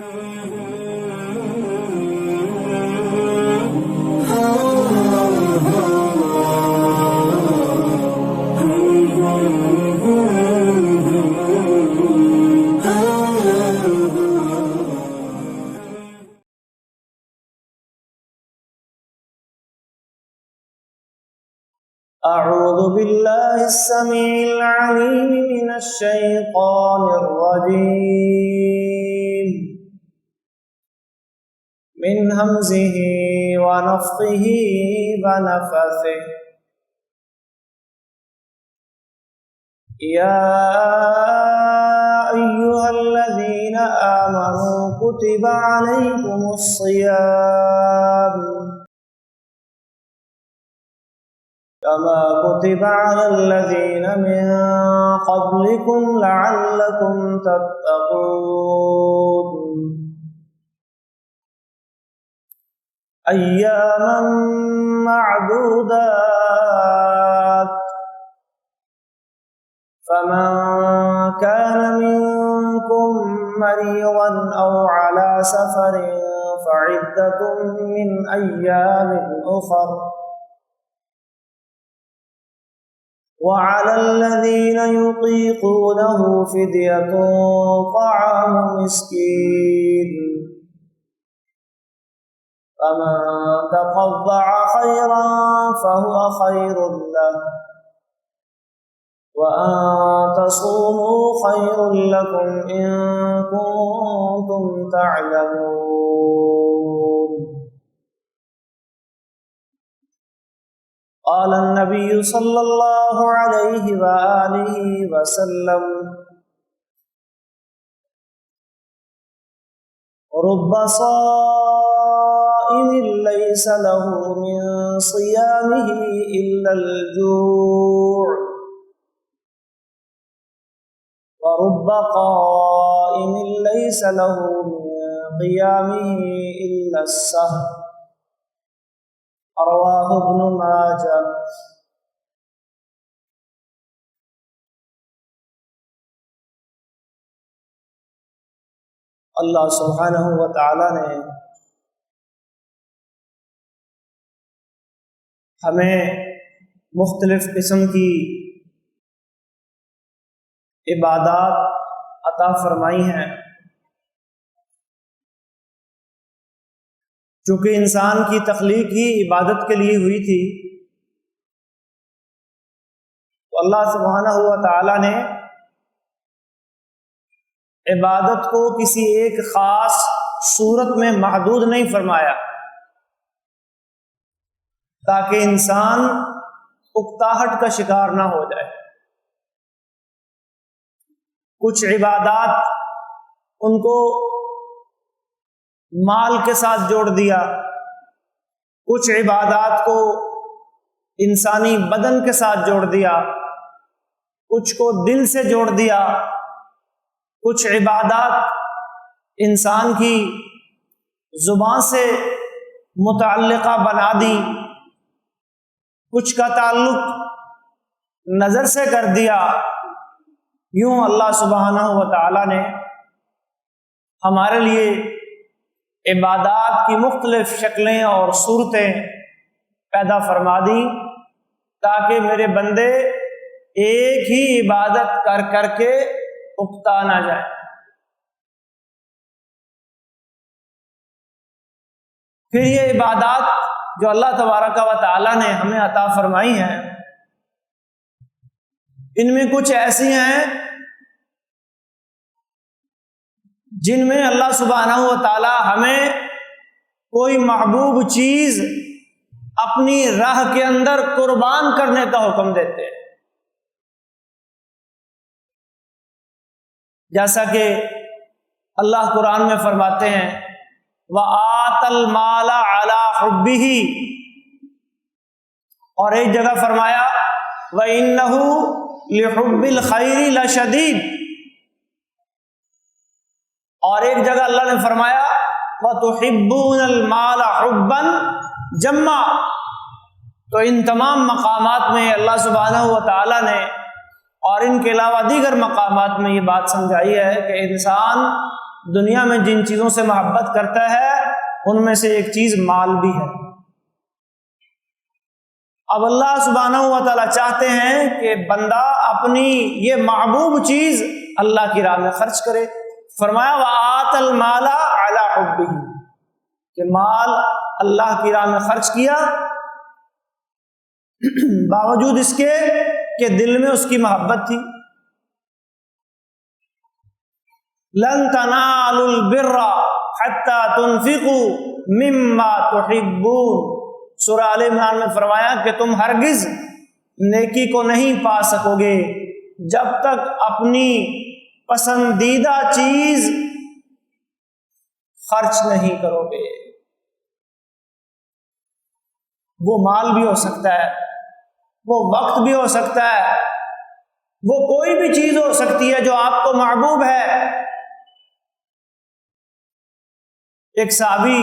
أعوذ بالله السميع العليم من الشيطان الرجيم من همزه ونفخه ونفثه يا أيها الذين آمنوا كتب عليكم الصيام كما كتب على الذين من قبلكم لعلكم تتقون أياما معدودات فمن كان منكم مريضا أو على سفر فعدة من أيام أخر وعلى الذين يطيقونه فدية طعام مسكين فمن تطوع خيرا فهو خير له وأن تصوموا خير لكم إن كنتم تعلمون قال النبي صلى الله عليه وآله وسلم رب صائم ليس له من صيامه إلا الجوع ورب قائم ليس له من قيامه إلا السهر رواه ابن ماجہ۔ اللہ سبحانہ و تعالی نے ہمیں مختلف قسم کی عبادات عطا فرمائی ہیں۔ چونکہ انسان کی تخلیق ہی عبادت کے لیے ہوئی تھی، تو اللہ سبحانہ و تعالی نے عبادت کو کسی ایک خاص صورت میں محدود نہیں فرمایا تاکہ انسان اکتاہٹ کا شکار نہ ہو جائے۔ کچھ عبادات ان کو مال کے ساتھ جوڑ دیا، کچھ عبادات کو انسانی بدن کے ساتھ جوڑ دیا، کچھ کو دل سے جوڑ دیا، کچھ عبادات انسان کی زبان سے متعلقہ بنا دی، کچھ کا تعلق نظر سے کر دیا۔ یوں اللہ سبحانہ و تعالی نے ہمارے لیے عبادات کی مختلف شکلیں اور صورتیں پیدا فرما دی تاکہ میرے بندے ایک ہی عبادت کر کر کے اکتا نہ جائیں۔ پھر یہ عبادات جو اللہ تبارک و تعالی نے ہمیں عطا فرمائی ہیں، ان میں کچھ ایسی ہیں جن میں اللہ سبحانہ و تعالی ہمیں کوئی محبوب چیز اپنی راہ کے اندر قربان کرنے کا حکم دیتے ہیں، جیسا کہ اللہ قرآن میں فرماتے ہیں وَآتَ الْمَالَ عَلَى حُبِّهِ، اور ایک جگہ فرمایا وَإِنَّهُ لِحُبِّ الْخَيْرِ لَشَدِيدٌ، اور ایک جگہ اللہ نے فرمایا وَتُحِبُّونَ الْمَالَ حُبًّا جَمًّا۔ تو ان تمام مقامات میں اللہ سبحانہ و تعالی نے اور ان کے علاوہ دیگر مقامات میں یہ بات سمجھائی ہے کہ انسان دنیا میں جن چیزوں سے محبت کرتا ہے ان میں سے ایک چیز مال بھی ہے۔ اب اللہ سبحانہ و تعالیٰ چاہتے ہیں کہ بندہ اپنی یہ محبوب چیز اللہ کی راہ میں خرچ کرے۔ فرمایا وَآتَ الْمَالَ عَلَىٰ حُبِّهِ، کہ مال اللہ کی راہ میں خرچ کیا باوجود اس کے کہ دل میں اس کی محبت تھی۔ لَن تَنَالُوا الْبِرَّ حَتَّىٰ تُنْفِقُوا مِمَّا تُحِبُّونَ، سورہ آل عمران میں فرمایا کہ تم ہرگز نیکی کو نہیں پا سکو گے جب تک اپنی پسندیدہ چیز خرچ نہیں کرو گے۔ وہ مال بھی ہو سکتا ہے، وہ وقت بھی ہو سکتا ہے، وہ کوئی بھی چیز ہو سکتی ہے جو آپ کو محبوب ہے۔ ایک صحابی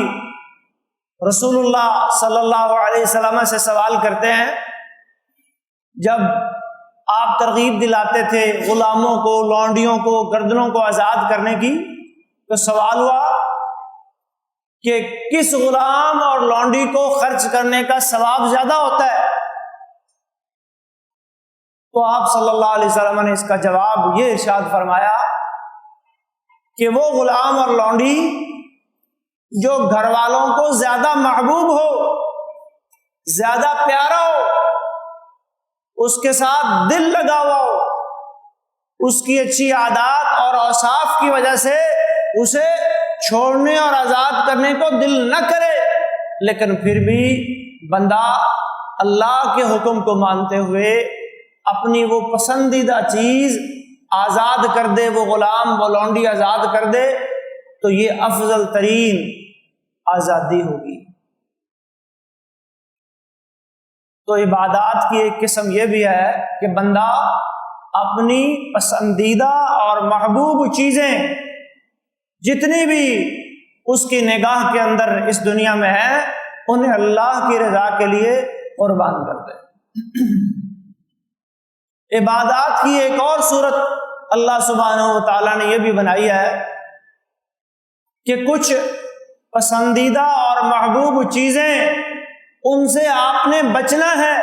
رسول اللہ صلی اللہ علیہ وسلم سے سوال کرتے ہیں، جب آپ ترغیب دلاتے تھے غلاموں کو، لونڈیوں کو، گردنوں کو آزاد کرنے کی، تو سوال ہوا کہ کس غلام اور لونڈی کو خرچ کرنے کا ثواب زیادہ ہوتا ہے؟ تو آپ صلی اللہ علیہ وسلم نے اس کا جواب یہ ارشاد فرمایا کہ وہ غلام اور لونڈی جو گھر والوں کو زیادہ محبوب ہو، زیادہ پیارا ہو، اس کے ساتھ دل لگا ہوا ہو، اس کی اچھی عادات اور اوصاف کی وجہ سے اسے چھوڑنے اور آزاد کرنے کو دل نہ کرے، لیکن پھر بھی بندہ اللہ کے حکم کو مانتے ہوئے اپنی وہ پسندیدہ چیز آزاد کر دے، وہ غلام وہ لونڈی آزاد کر دے، تو یہ افضل ترین آزادی ہوگی۔ تو عبادات کی ایک قسم یہ بھی ہے کہ بندہ اپنی پسندیدہ اور محبوب چیزیں جتنی بھی اس کی نگاہ کے اندر اس دنیا میں ہیں انہیں اللہ کی رضا کے لیے قربان کر دے۔ عبادات کی ایک اور صورت اللہ سبحانہ و تعالیٰ نے یہ بھی بنائی ہے کہ کچھ پسندیدہ اور محبوب چیزیں ان سے آپ نے بچنا ہے،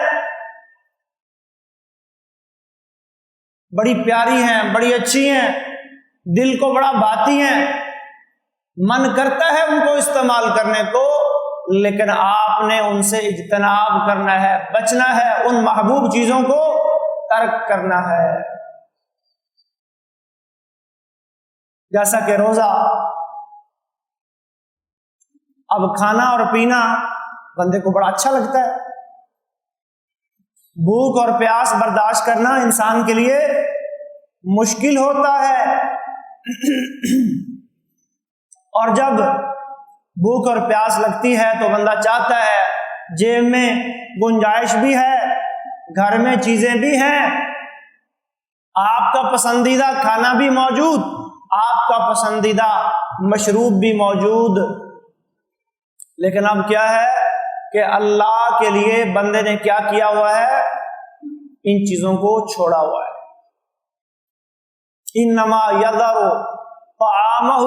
بڑی پیاری ہیں، بڑی اچھی ہیں، دل کو بڑا بھاتی ہیں، من کرتا ہے ان کو استعمال کرنے کو، لیکن آپ نے ان سے اجتناب کرنا ہے، بچنا ہے، ان محبوب چیزوں کو ترک کرنا ہے۔ جیسا کہ روزہ، اب کھانا اور پینا بندے کو بڑا اچھا لگتا ہے، بھوک اور پیاس برداشت کرنا انسان کے لیے مشکل ہوتا ہے، اور جب بھوک اور پیاس لگتی ہے تو بندہ چاہتا ہے جیب میں گنجائش بھی ہے، گھر میں چیزیں بھی ہیں، آپ کا پسندیدہ کھانا بھی موجود، آپ کا پسندیدہ مشروب بھی موجود، لیکن اب کیا ہے کہ اللہ کے لیے بندے نے کیا کیا ہوا ہے؟ ان چیزوں کو چھوڑا ہوا ہے۔ انما یذر طعامہ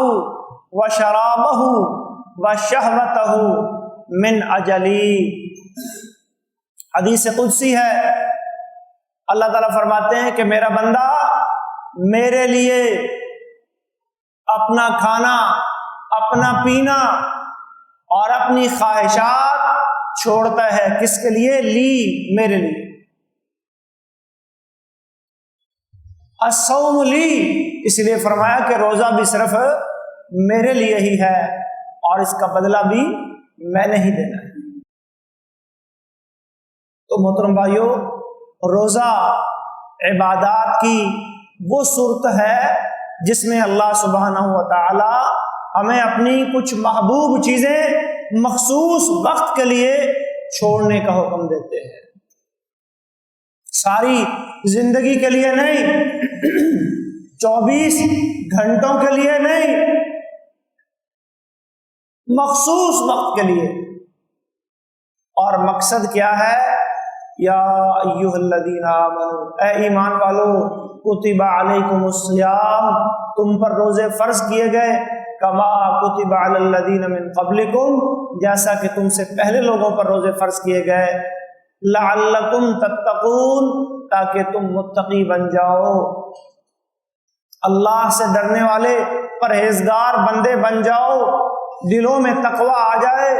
وشرابہ وشہوتہ من اجلی، حدیث قدسی ہے، اللہ تعالیٰ فرماتے ہیں کہ میرا بندہ میرے لیے اپنا کھانا، اپنا پینا اور اپنی خواہشات چھوڑتا ہے، کس کے لیے؟ لی، میرے لیے۔ الصوم لی، اس لیے فرمایا کہ روزہ بھی صرف میرے لیے ہی ہے اور اس کا بدلہ بھی میں نے ہی دینا ہے۔ تو محترم بھائیو، روزہ عبادات کی وہ صورت ہے جس میں اللہ سبحانہ و تعالی ہمیں اپنی کچھ محبوب چیزیں مخصوص وقت کے لیے چھوڑنے کا حکم دیتے ہیں، ساری زندگی کے لیے نہیں، 24 گھنٹوں کے لیے نہیں، مخصوص وقت کے لیے۔ اور مقصد کیا ہے؟ یا ایھا الذین آمنوا، اے ایمان والو، کتب علیکم الصیام، تم پر روزے فرض کیے گئے، کما کتب علی الذین من قبلکم، جیسا کہ تم سے پہلے لوگوں پر روزے فرض کیے گئے، لعلکم تتقون، تاکہ تم متقی بن جاؤ، اللہ سے ڈرنے والے پرہیزگار بندے بن جاؤ، دلوں میں تقوی آ جائے،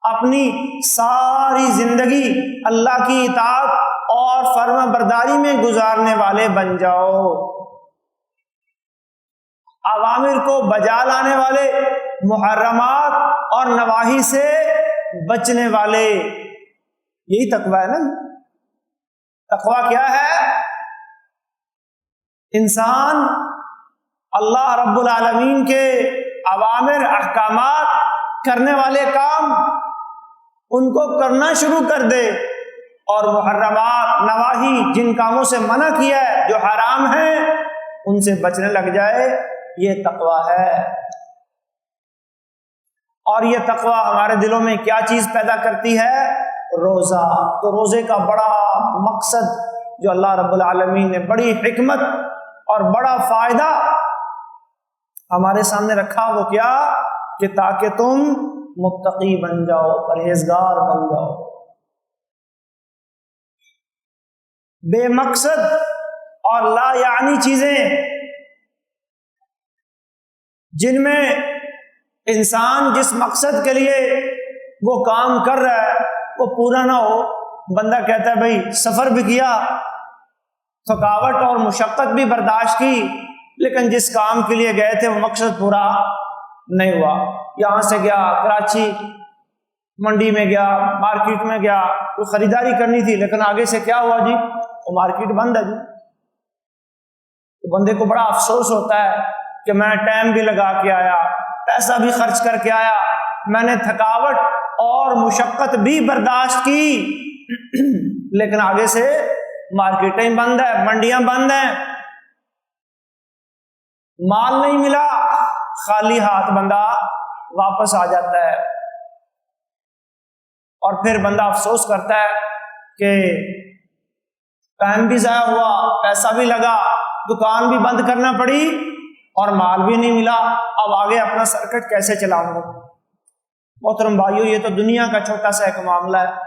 اپنی ساری زندگی اللہ کی اطاعت اور فرما برداری میں گزارنے والے بن جاؤ، اوامر کو بجا لانے والے، محرمات اور نواہی سے بچنے والے، یہی تقوی ہے نا۔ تقوی کیا ہے؟ انسان اللہ رب العالمین کے اوامر احکامات کرنے والے کام ان کو کرنا شروع کر دے، اور محرمات نواہی جن کاموں سے منع کیا ہے جو حرام ہیں ان سے بچنے لگ جائے، یہ تقوی ہے۔ اور یہ تقوی ہمارے دلوں میں کیا چیز پیدا کرتی ہے؟ روزہ۔ تو روزے کا بڑا مقصد جو اللہ رب العالمین نے بڑی حکمت اور بڑا فائدہ ہمارے سامنے رکھا، وہ کیا؟ کہ تاکہ تم متقی بن جاؤ، پرہیزگار بن جاؤ۔ بے مقصد اور لا یعنی چیزیں جن میں انسان جس مقصد کے لیے وہ کام کر رہا ہے وہ پورا نہ ہو، بندہ کہتا ہے بھائی سفر بھی کیا، تھکاوٹ اور مشقت بھی برداشت کی، لیکن جس کام کے لیے گئے تھے وہ مقصد پورا نہیں ہوا۔ یہاں سے گیا کراچی، منڈی میں گیا، مارکیٹ میں گیا، وہ خریداری کرنی تھی، لیکن آگے سے کیا ہوا جی؟ وہ مارکیٹ بند ہے جی۔ تو بندے کو بڑا افسوس ہوتا ہے کہ میں ٹائم بھی لگا کے آیا، پیسہ بھی خرچ کر کے آیا، میں نے تھکاوٹ اور مشقت بھی برداشت کی، لیکن آگے سے مارکیٹیں بند ہے، منڈیاں بند ہیں، مال نہیں ملا، خالی ہاتھ بندہ واپس آ جاتا ہے، اور پھر بندہ افسوس کرتا ہے کہ ٹائم بھی ضائع ہوا، پیسہ بھی لگا، دکان بھی بند کرنا پڑی اور مال بھی نہیں ملا، اب آگے اپنا سرکٹ کیسے چلاؤں گا؟ محترم بھائیو، یہ تو دنیا کا چھوٹا سا ایک معاملہ ہے،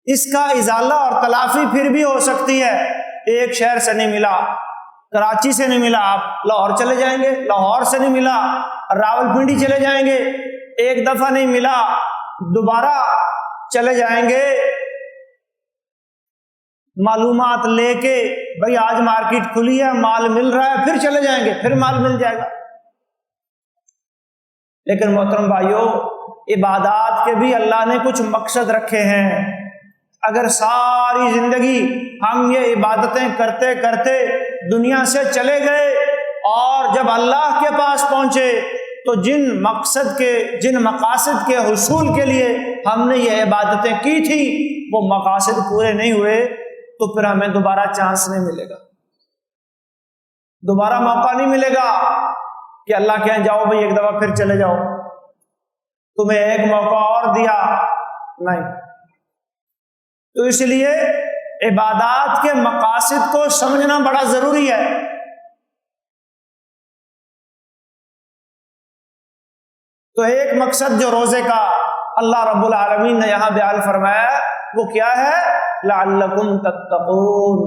اس کا ازالہ اور تلافی پھر بھی ہو سکتی ہے۔ ایک شہر سے نہیں ملا، کراچی سے نہیں ملا، آپ لاہور چلے جائیں گے، لاہور سے نہیں ملا، راولپنڈی چلے جائیں گے، ایک دفعہ نہیں ملا، دوبارہ چلے جائیں گے، معلومات لے کے بھئی آج مارکیٹ کھلی ہے، مال مل رہا ہے، پھر چلے جائیں گے، پھر مال مل جائے گا۔ لیکن محترم بھائیو، عبادات کے بھی اللہ نے کچھ مقصد رکھے ہیں۔ اگر ساری زندگی ہم یہ عبادتیں کرتے کرتے دنیا سے چلے گئے اور جب اللہ کے پاس پہنچے تو جن مقاصد کے حصول کے لیے ہم نے یہ عبادتیں کی تھی وہ مقاصد پورے نہیں ہوئے، تو پھر ہمیں دوبارہ چانس نہیں ملے گا، دوبارہ موقع نہیں ملے گا کہ اللہ کہیں جاؤ بھائی ایک دفعہ پھر چلے جاؤ، تمہیں ایک موقع اور دیا، نہیں۔ تو اس لیے عبادات کے مقاصد کو سمجھنا بڑا ضروری ہے۔ تو ایک مقصد جو روزے کا اللہ رب العالمین نے یہاں بیان فرمایا وہ کیا ہے؟ لعلکم تتقون،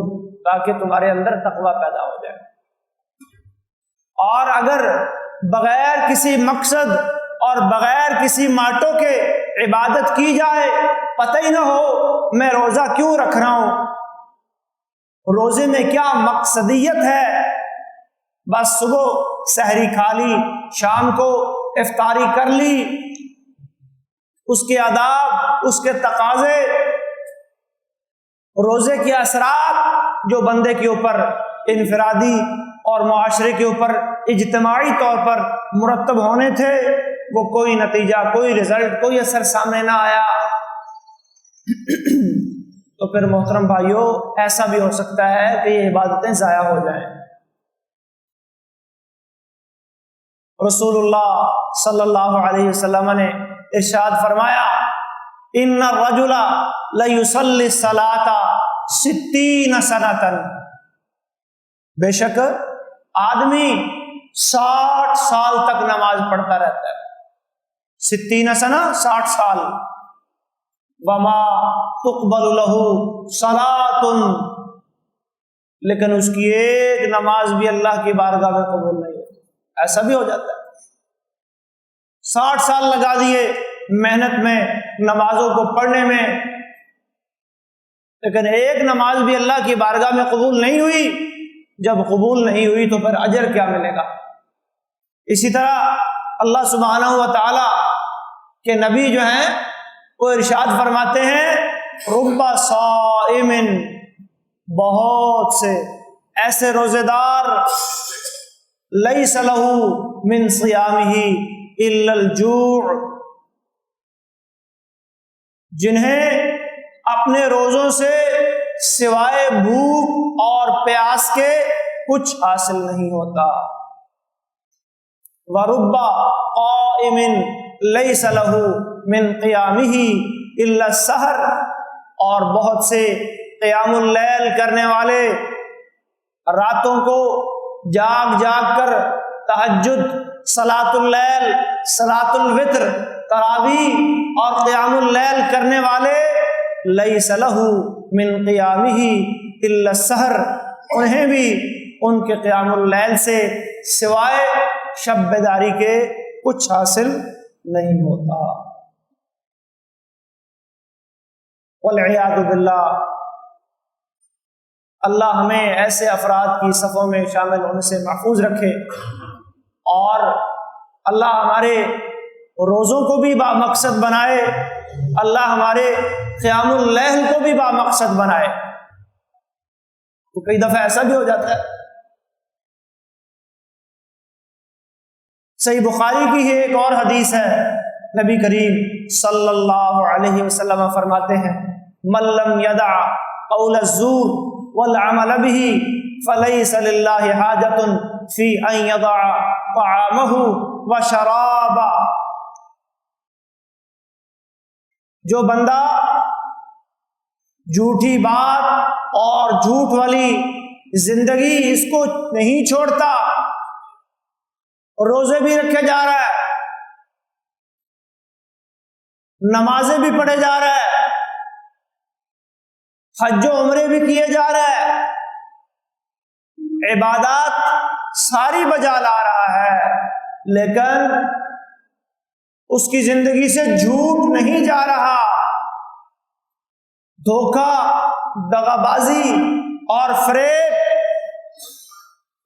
تاکہ تمہارے اندر تقوی پیدا ہو جائے۔ اور اگر بغیر کسی مقصد اور بغیر کسی ماٹو کے عبادت کی جائے، پتہ ہی نہ ہو میں روزہ کیوں رکھ رہا ہوں، روزے میں کیا مقصدیت ہے، بس صبح سحری کھا لی، شام کو افطاری کر لی، اس کے آداب، اس کے تقاضے، روزے کے اثرات جو بندے کے اوپر انفرادی اور معاشرے کے اوپر اجتماعی طور پر مرتب ہونے تھے، وہ کوئی نتیجہ، کوئی رزلٹ، کوئی اثر سامنے نہ آیا، تو پھر محترم بھائیوں ایسا بھی ہو سکتا ہے کہ یہ عبادتیں ضائع ہو جائیں۔ رسول اللہ صلی اللہ علیہ وسلم نے ارشاد فرمایا، ان الرجل لیصلی الصلاۃ 60 سنۃ، بے شک آدمی 60 سال تک نماز پڑھتا رہتا ہے، 60 سنہ 60 سال، وما تقبل له صلاۃ، لیکن اس کی ایک نماز بھی اللہ کی بارگاہ میں قبول نہیں ہوتی۔ ایسا بھی ہو جاتا ہے، 60 سال لگا دیے محنت میں، نمازوں کو پڑھنے میں، لیکن ایک نماز بھی اللہ کی بارگاہ میں قبول نہیں ہوئی۔ جب قبول نہیں ہوئی تو پھر اجر کیا ملے گا؟ اسی طرح اللہ سبحانہ و تعالی کے نبی جو ہیں وہ ارشاد فرماتے ہیں، رب صائم، بہت سے ایسے روزے دار، لیس لہ من صیامہ الا الجوع، جنہیں اپنے روزوں سے سوائے بھوک اور پیاس کے کچھ حاصل نہیں ہوتا۔ وَرُبَّ قَائِمٍ لَيْسَ لَهُ مِنْ قِيَامِهِ إِلَّا السَّحَرُ، اور بہت سے قیام اللیل کرنے والے، راتوں کو جاگ جاگ کر تہجد، صلاۃ اللیل، صلاۃ الوتر، تراویح اور قیام اللیل کرنے والے، لیس لہ من قیامہ الا السحر، انہیں بھی ان کے قیام اللیل سے سوائے شب بیداری کے کچھ حاصل نہیں ہوتا۔ والعیاذ باللہ، اللہ ہمیں ایسے افراد کی صفوں میں شامل ہونے سے محفوظ رکھے، اور اللہ ہمارے روزوں کو بھی بامقصد بنائے، اللہ ہمارے قیام اللیل کو بھی بامقصد بنائے۔ تو کئی دفعہ ایسا بھی ہو جاتا ہے، صحیح بخاری کی ہی ایک اور حدیث ہے، نبی کریم صلی اللہ علیہ وسلم فرماتے ہیں، من لم یدع قول الزور والعمل به فلیس للہ حاجۃ فی ان یضع طعامہ وشرابہ، جو بندہ جھوٹی بات اور جھوٹ والی زندگی اس کو نہیں چھوڑتا، روزے بھی رکھے جا رہا ہے، نمازیں بھی پڑھے جا رہا ہے، حج و عمرے بھی کیے جا رہا ہے، عبادات ساری بجا لا رہا ہے، لیکن اس کی زندگی سے جھوٹ نہیں جا رہا، دھوکہ، دغا بازی اور فریب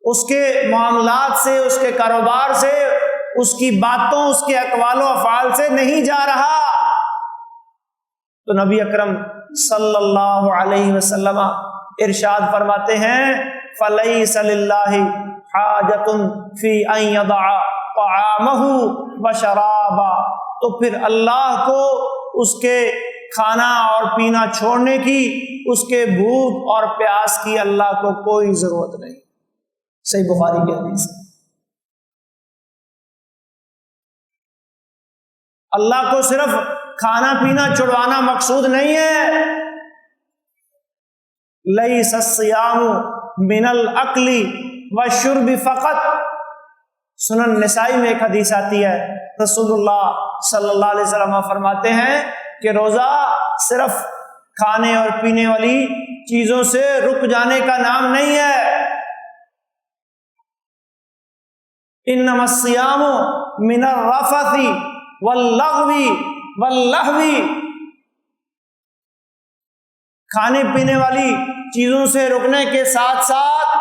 اس کے معاملات سے، اس کے کاروبار سے، اس کی باتوں، اس کے اقوال و افعال سے نہیں جا رہا، تو نبی اکرم صلی اللہ علیہ وسلم ارشاد فرماتے ہیں، فَلَيْسَ لِلَّهِ حَاجَةٌ فِي أَن يَضَعَ طَعَامَهُ وَشَرَابَهُ، تو پھر اللہ کو اس کے کھانا اور پینا چھوڑنے کی، اس کے بھوک اور پیاس کی اللہ کو کوئی ضرورت نہیں۔ صحیح بخاری کی حدیث ہے۔ اللہ کو صرف کھانا پینا چھڑوانا مقصود نہیں ہے، لیس الصیام من الاکل والشرب فقط، سنن نسائی میں ایک حدیث آتی ہے، رسول اللہ صلی اللہ علیہ وسلم فرماتے ہیں کہ روزہ صرف کھانے اور پینے والی چیزوں سے رک جانے کا نام نہیں ہے، انما الصیام من الرفث واللغو واللہو، کھانے پینے والی چیزوں سے رکنے کے ساتھ ساتھ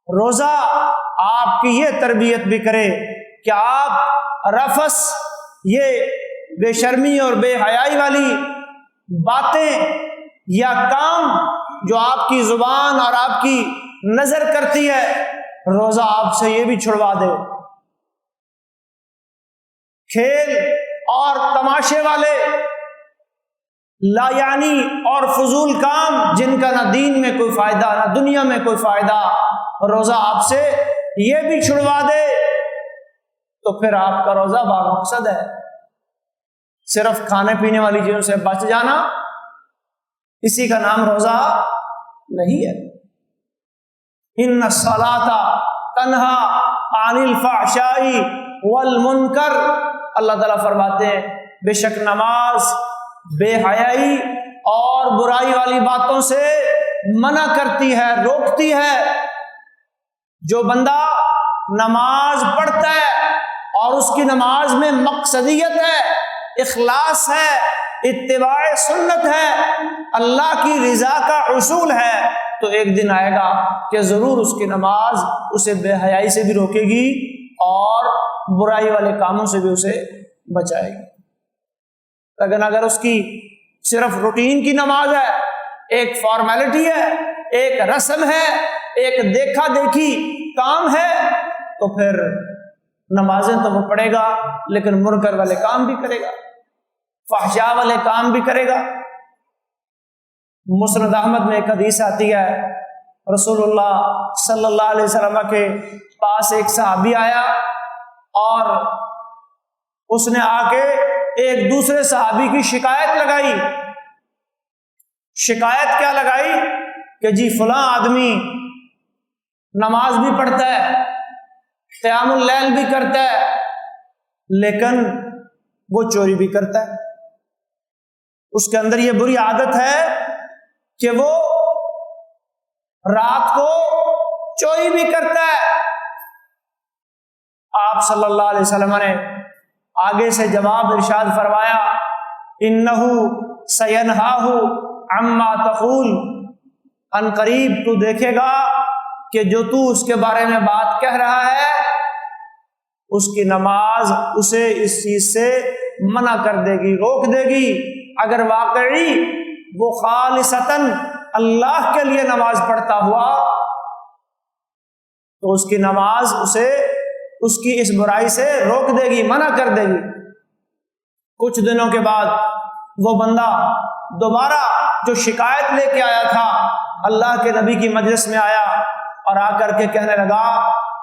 روزہ آپ کی یہ تربیت بھی کرے کہ آپ رفث، یہ بے شرمی اور بے حیائی والی باتیں یا کام جو آپ کی زبان اور آپ کی نظر کرتی ہے، روزہ آپ سے یہ بھی چھڑوا دے۔ کھیل اور تماشے والے لا یعنی اور فضول کام، جن کا نہ دین میں کوئی فائدہ نہ دنیا میں کوئی فائدہ، روزہ آپ سے یہ بھی چھڑوا دے، تو پھر آپ کا روزہ بامقصد ہے۔ صرف کھانے پینے والی چیزوں سے بچ جانا، اسی کا نام روزہ نہیں ہے۔ ان الصلاۃ تنہا عن الفحشاء والمنکر، اللہ تعالیٰ فرماتے ہیں بے شک نماز بے حیائی اور برائی والی باتوں سے منع کرتی ہے، روکتی ہے۔ جو بندہ نماز پڑھتا ہے اور اس کی نماز میں مقصدیت ہے، اخلاص ہے، اتباع سنت ہے، اللہ کی رضا کا حصول ہے، تو ایک دن آئے گا کہ ضرور اس کی نماز اسے بے حیائی سے بھی روکے گی اور برائی والے کاموں سے بھی اسے بچائے گی۔ لیکن اگر اس کی صرف روٹین کی نماز ہے، ایک فارمیلٹی ہے، ایک رسم ہے، ایک دیکھا دیکھی کام ہے، تو پھر نمازیں تو وہ پڑھے گا لیکن منکر والے کام بھی کرے گا، فحشاء والے کام بھی کرے گا۔ مسند احمد میں ایک حدیث آتی ہے، رسول اللہ صلی اللہ علیہ وسلم کے پاس ایک صحابی آیا اور اس نے آ کے ایک دوسرے صحابی کی شکایت لگائی۔ شکایت کیا لگائی کہ جی فلاں آدمی نماز بھی پڑھتا ہے، قیام اللیل بھی کرتا ہے، لیکن وہ چوری بھی کرتا ہے، اس کے اندر یہ بری عادت ہے کہ وہ رات کو چوری بھی کرتا ہے۔ آپ صلی اللہ علیہ وسلم نے آگے سے جواب ارشاد فرمایا، انہ سینہاہ عما تقول، ان قریب تو دیکھے گا کہ جو تو اس کے بارے میں بات کہہ رہا ہے اس کی نماز اسے اس چیز سے منع کر دے گی، روک دے گی۔ اگر واقعی وہ خالصتاً اللہ کے لیے نماز پڑھتا ہوا تو اس کی نماز اسے اس کی اس برائی سے روک دے گی، منع کر دے گی۔ کچھ دنوں کے بعد وہ بندہ دوبارہ جو شکایت لے کے آیا تھا اللہ کے نبی کی مجلس میں آیا اور آ کر کے کہنے لگا،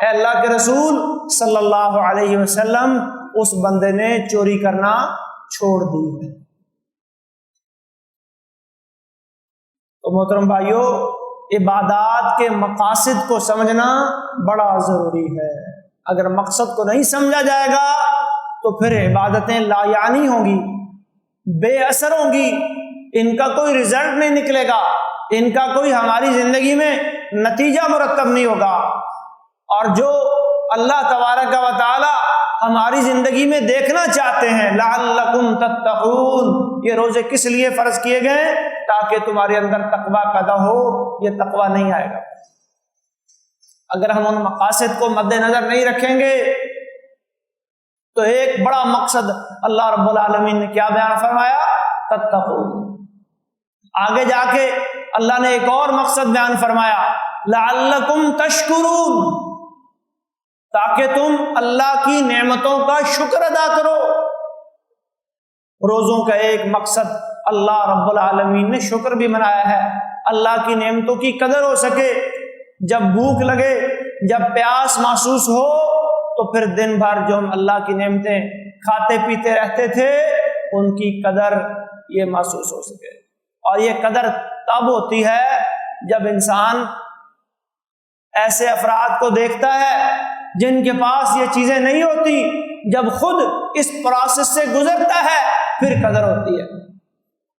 اے اللہ کے رسول صلی اللہ علیہ وسلم، اس بندے نے چوری کرنا چھوڑ دی ہے۔ تو محترم بھائیو، عبادات کے مقاصد کو سمجھنا بڑا ضروری ہے۔ اگر مقصد کو نہیں سمجھا جائے گا تو پھر عبادتیں لا یعنی ہوں گی، بے اثر ہوں گی، ان کا کوئی رزلٹ نہیں نکلے گا، ان کا کوئی ہماری زندگی میں نتیجہ مرتب نہیں ہوگا۔ اور جو اللہ تبارک و تعالی ہماری زندگی میں دیکھنا چاہتے ہیں، لعلکم تتقون، یہ روزے کس لیے فرض کیے گئے؟ تاکہ تمہارے اندر تقوی پیدا ہو۔ یہ تقوی نہیں آئے گا اگر ہم ان مقاصد کو مد نظر نہیں رکھیں گے۔ تو ایک بڑا مقصد اللہ رب العالمین نے کیا بیان فرمایا؟ تتقون۔ آگے جا کے اللہ نے ایک اور مقصد بیان فرمایا، لعلکم تشکرون، تاکہ تم اللہ کی نعمتوں کا شکر ادا کرو۔ روزوں کا ایک مقصد اللہ رب العالمین نے شکر بھی بنایا ہے، اللہ کی نعمتوں کی قدر ہو سکے۔ جب بھوک لگے، جب پیاس محسوس ہو، تو پھر دن بھر جو ہم اللہ کی نعمتیں کھاتے پیتے رہتے تھے ان کی قدر یہ محسوس ہو سکے۔ اور یہ قدر تب ہوتی ہے جب انسان ایسے افراد کو دیکھتا ہے جن کے پاس یہ چیزیں نہیں ہوتی، جب خود اس پروسیس سے گزرتا ہے پھر قدر ہوتی ہے۔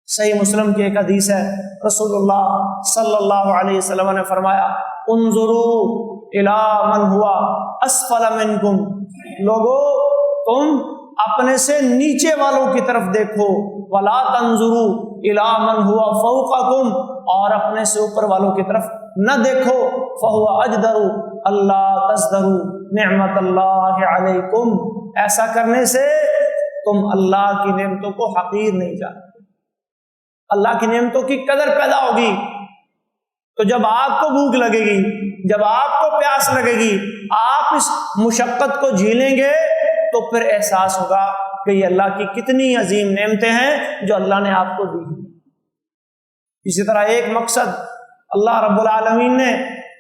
صحیح مسلم کی ایک حدیث ہے، رسول اللہ صلی اللہ علیہ وسلم نے فرمایا، انظروا الی من ہوا اسفل منکم، لوگو تم اپنے سے نیچے والوں کی طرف دیکھو، ولا تنظروا الی من ہوا فوقکم، اور اپنے سے اوپر والوں کی طرف نہ دیکھو، فہو اجدر اللہ تزدروا نعمت اللہ علیکم، ایسا کرنے سے تم اللہ کی نعمتوں کو حقیر نہیں جانتے، اللہ کی نعمتوں کی قدر پیدا ہوگی۔ تو جب آپ کو بھوک لگے گی، جب آپ کو پیاس لگے گی، آپ اس مشقت کو جھیلیں گے تو پھر احساس ہوگا کہ یہ اللہ کی کتنی عظیم نعمتیں ہیں جو اللہ نے آپ کو دی۔ اسی طرح ایک مقصد اللہ رب العالمین نے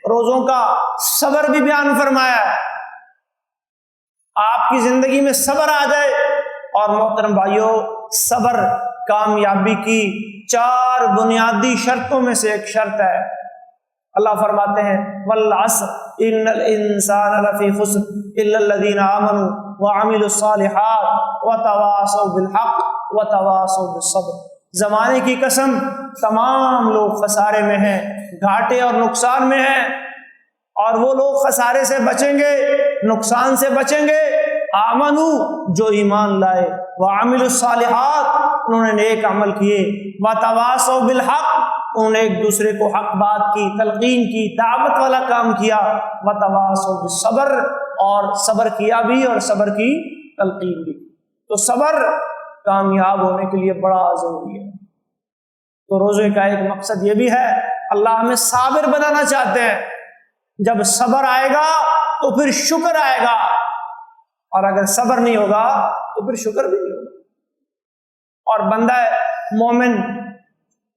روزوں کا صبر بھی بیان فرمایا ہے، آپ کی زندگی میں صبر آ جائے۔ اور محترم بھائیوں، صبر کامیابی کی 4 بنیادی شرطوں میں سے ایک شرط ہے۔ اللہ فرماتے ہیں والعصر ان الانسان لفی خسر الا الذین آمنوا وعملوا الصالحات وتواصوا بالحق وتواصوا بالصبر۔ زمانے کی قسم تمام لوگ خسارے میں ہیں، گھاٹے اور نقصان میں ہیں، اور وہ لوگ خسارے سے بچیں گے، نقصان سے بچیں گے، آمنو جو ایمان لائے، وعملوا الصالحات انہوں نے نیک عمل کیے، وتواصوا بالحق انہوں نے ایک دوسرے کو حق بات کی، تلقین کی، دعوت والا کام کیا، وتواصوا بالصبر اور صبر کیا بھی اور صبر کی تلقین بھی۔ تو صبر کامیاب ہونے کے لیے بڑا ضروری ہے۔ تو روزے کا ایک مقصد یہ بھی ہے، اللہ ہمیں صابر بنانا چاہتے ہیں۔ جب صبر آئے گا تو پھر شکر آئے گا، اور اگر صبر نہیں ہوگا تو پھر شکر بھی نہیں ہوگا۔ اور بندہ مومن